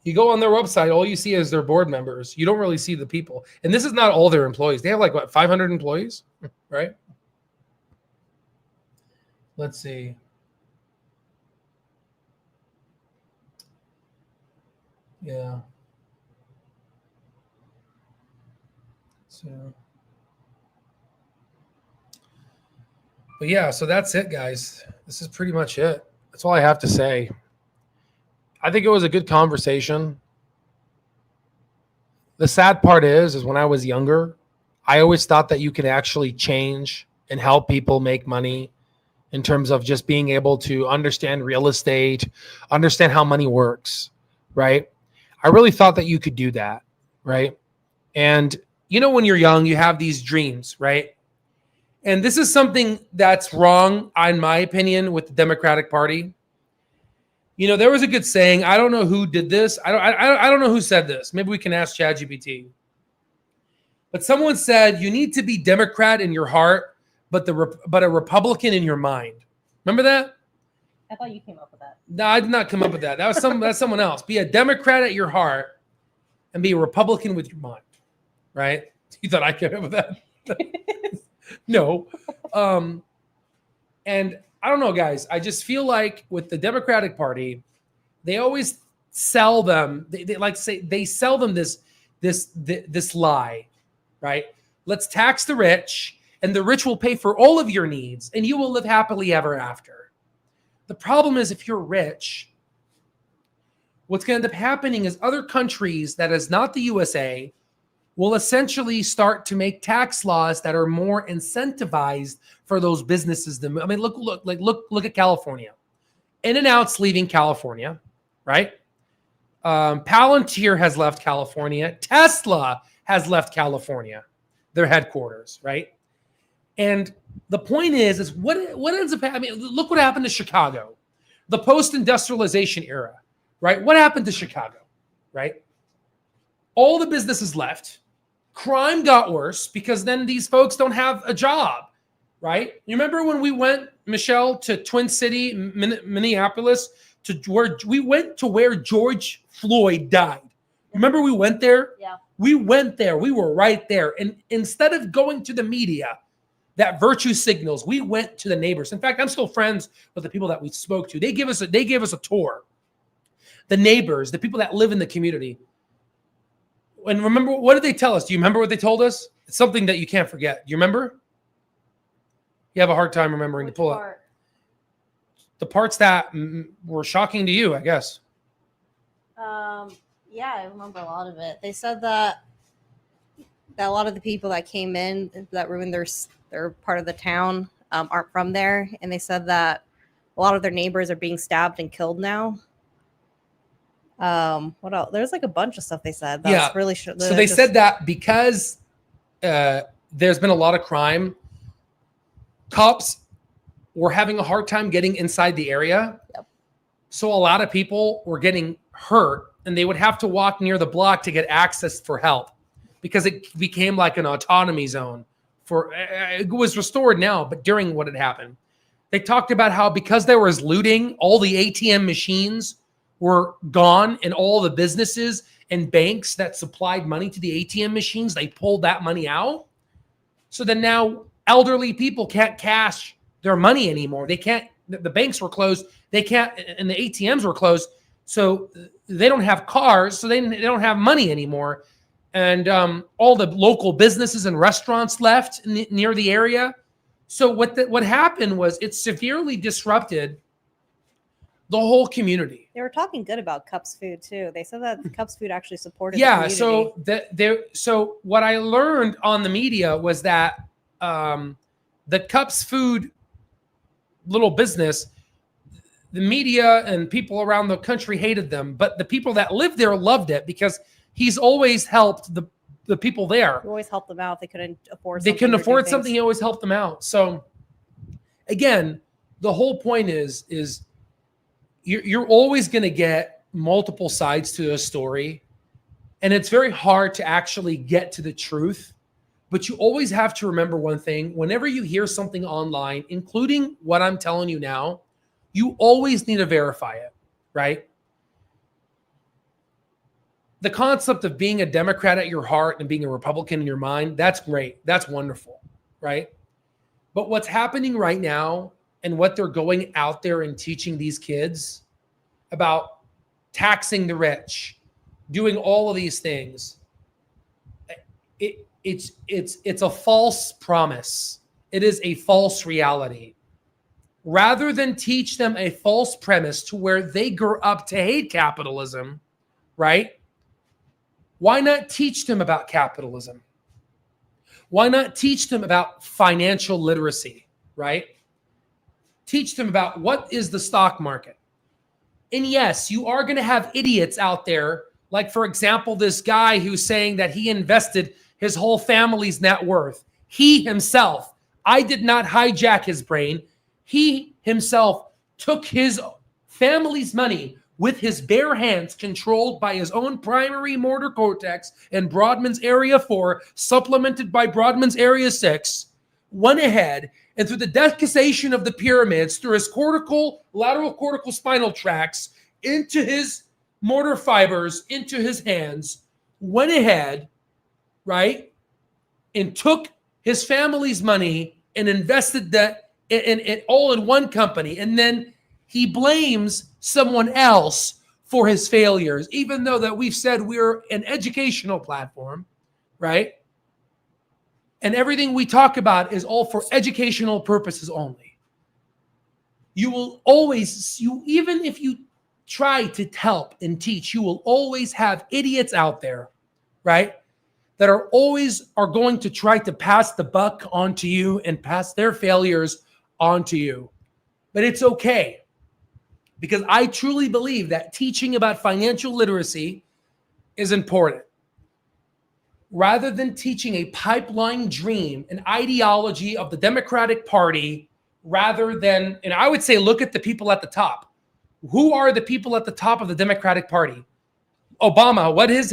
You go on their website, all you see is their board members. You don't really see the people, and this is not all their employees. They have like what 500 employees, right? Let's see. Yeah. So. But yeah, so that's it, guys. This is pretty much it. That's all I have to say. I think it was a good conversation. The sad part is when I was younger, I always thought that you could actually change and help people make money in terms of just being able to understand real estate, understand how money works, right? I really thought that you could do that, right? And you know, when you're young, you have these dreams, right? And this is something that's wrong, in my opinion, with the Democratic Party. You know, there was a good saying. I don't know who did this. I don't know who said this. Maybe we can ask ChatGPT. But someone said you need to be Democrat in your heart, but a Republican in your mind. Remember that? I thought you came up with that. No, I did not come up with that. That's someone else. Be a Democrat at your heart and be a Republican with your mind. Right? You thought I came up with that? No. And I don't know, guys. I just feel like with the Democratic Party, they always sell them. They sell them this lie, right? Let's tax the rich, and the rich will pay for all of your needs, and you will live happily ever after. The problem is, if you're rich, what's going to end up happening is other countries that is not the USA will essentially start to make tax laws that are more incentivized for those businesses. I mean, look at California. In-N-Out's leaving California, right? Palantir has left California. Tesla has left California, their headquarters, right? And the point is what ends up happening? I mean, look what happened to Chicago, the post-industrialization era, right? What happened to Chicago, right? All the businesses left. Crime got worse because then these folks don't have a job, right? You remember when we went, Michelle, to Twin City, Minneapolis, where George Floyd died? Remember we went there? Yeah. We went there. We were right there. And instead of going to the media that virtue signals, we went to the neighbors. In fact, I'm still friends with the people that we spoke to. They gave us a tour. The neighbors, the people that live in the community. And remember, what did they tell us? Do you remember what they told us? It's something that you can't forget. Do you remember? You have a hard time remembering to pull it. The parts that were shocking to you, I guess. Yeah, I remember a lot of it. They said that a lot of the people that came in that ruined their part of the town aren't from there, and they said that a lot of their neighbors are being stabbed and killed now. What else? There's like a bunch of stuff they said. That's really so they said that because there's been a lot of crime, cops were having a hard time getting inside the area. Yep. So a lot of people were getting hurt, and they would have to walk near the block to get access for help because it became like an autonomy zone. It was restored now, but during what had happened, they talked about how because there was looting, all the ATM machines were gone, and all the businesses and banks that supplied money to the ATM machines, they pulled that money out. So then now elderly people can't cash their money anymore. They can't, the banks were closed. They can't, and the ATMs were closed. So they don't have cars, so they don't have money anymore. And all the local businesses and restaurants left near the area. So what happened was it severely disrupted the whole community. They were talking good about Cups Food too. They said that Cups Food actually supported the community. So what I learned on the media was that the Cups Food little business, the media and people around the country hated them, but the people that lived there loved it because he's always helped the people there. He always helped them out. They couldn't afford something. He always helped them out. So again, the whole point is you're always going to get multiple sides to a story, and it's very hard to actually get to the truth. But you always have to remember one thing: whenever you hear something online, including what I'm telling you now, you always need to verify it, right? The concept of being a Democrat at your heart and being a Republican in your mind, that's great. That's wonderful, right? But what's happening right now and what they're going out there and teaching these kids about taxing the rich, doing all of these things, it's a false promise. It is a false reality. Rather than teach them a false premise to where they grow up to hate capitalism, right? Why not teach them about capitalism? Why not teach them about financial literacy, right? Teach them about what is the stock market. And yes, you are going to have idiots out there, like, for example, this guy who's saying that he invested his whole family's net worth. He himself, I did not hijack his brain. He himself took his family's money with his bare hands, controlled by his own primary motor cortex and Brodmann's area 4, supplemented by Brodmann's area 6, went ahead and through the decussation of the pyramids, through his lateral cortical spinal tracts, into his motor fibers, into his hands, went ahead, right, and took his family's money and invested that in all in one company. And then he blames someone else for his failures, even though that we've said we're an educational platform, right? And everything we talk about is all for educational purposes only. You will always, even if you try to help and teach, you will always have idiots out there, right? That are going to try to pass the buck onto you and pass their failures onto you. But it's okay, because I truly believe that teaching about financial literacy is important. Rather than teaching a pipeline dream, an ideology of the Democratic Party, rather than, and I would say, look at the people at the top. Who are the people at the top of the Democratic Party? Obama, what is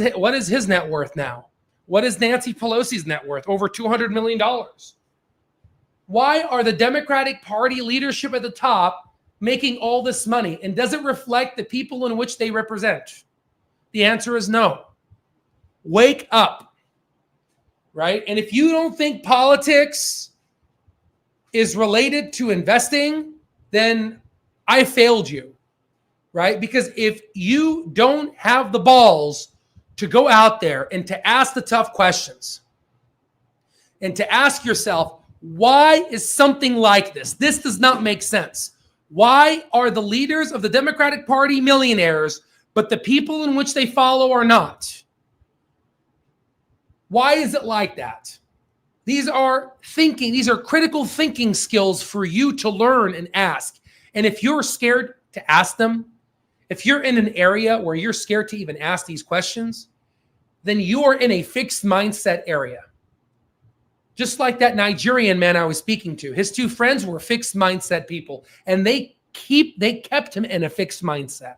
his net worth now? What is Nancy Pelosi's net worth? Over $200 million. Why are the Democratic Party leadership at the top making all this money? And does it reflect the people in which they represent? The answer is no. Wake up, right? And if you don't think politics is related to investing, then I failed you, right? Because if you don't have the balls to go out there and to ask the tough questions and to ask yourself, Why is something like this? This does not make sense. Why are the leaders of the Democratic Party millionaires, but the people in which they follow are not? Why is it like that? These are critical thinking skills for you to learn and ask. And if you're scared to ask them, if you're in an area where you're scared to even ask these questions, then you are in a fixed mindset area. Just like that Nigerian man I was speaking to. His two friends were fixed mindset people, and they kept him in a fixed mindset.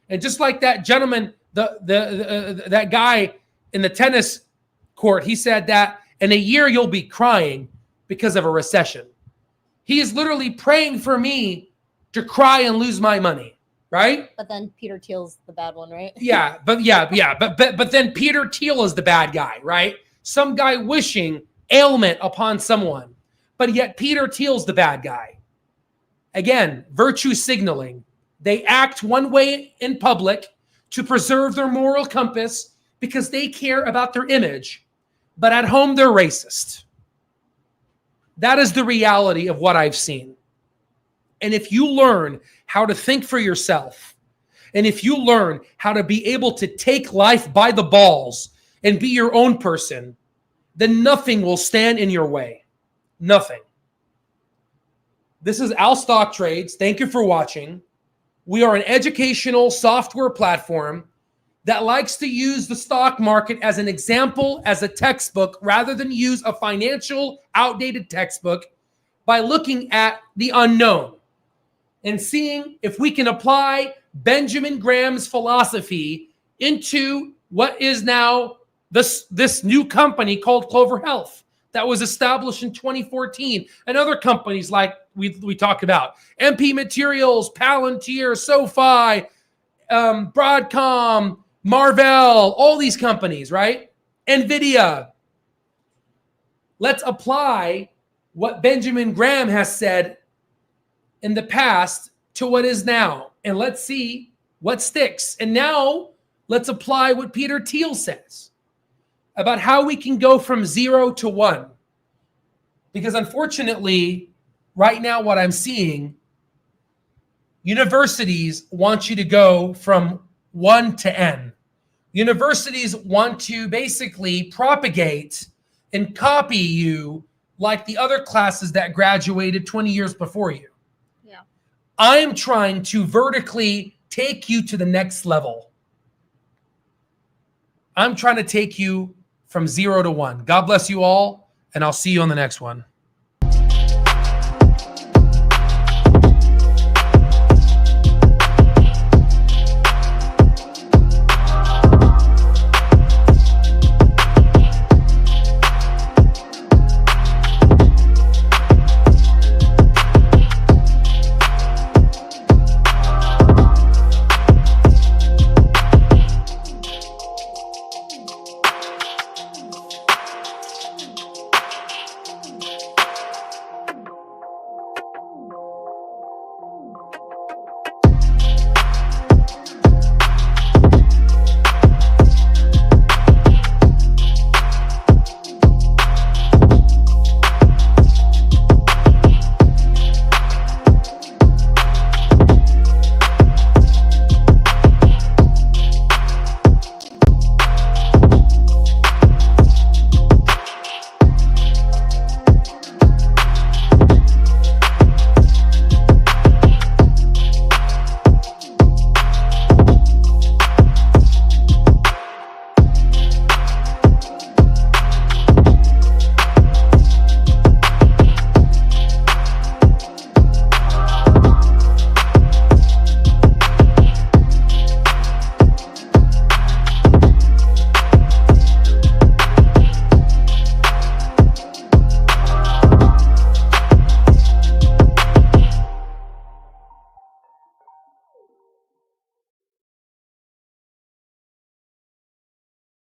And just like that gentleman, that guy in the tennis court, he said that in a year you'll be crying because of a recession. He is literally praying for me to cry and lose my money, right? But then Peter Thiel's the bad one, right? But then Peter Thiel is the bad guy, right? Some guy wishing ailment upon someone, but yet Peter Thiel's the bad guy. Again, virtue signaling. They act one way in public to preserve their moral compass because they care about their image, but at home they're racist. That is the reality of what I've seen. And if you learn how to think for yourself, and if you learn how to be able to take life by the balls and be your own person, then nothing will stand in your way. Nothing. This is Al Stock Trades. Thank you for watching. We are an educational software platform that likes to use the stock market as an example, as a textbook, rather than use a financial outdated textbook by looking at the unknown and seeing if we can apply Benjamin Graham's philosophy into what is now this new company called Clover Health that was established in 2014, and other companies like we talked about, MP Materials, Palantir, SoFi, Broadcom, Marvell, all these companies, right? NVIDIA. Let's apply what Benjamin Graham has said in the past to what is now, and let's see what sticks. And now let's apply what Peter Thiel says about how we can go from 0 to 1. Because unfortunately, right now what I'm seeing, universities want you to go from 1 to N. Universities want to basically propagate and copy you like the other classes that graduated 20 years before you. Yeah. I'm trying to vertically take you to the next level. I'm trying to take you from 0 to 1. God bless you all, and I'll see you on the next one.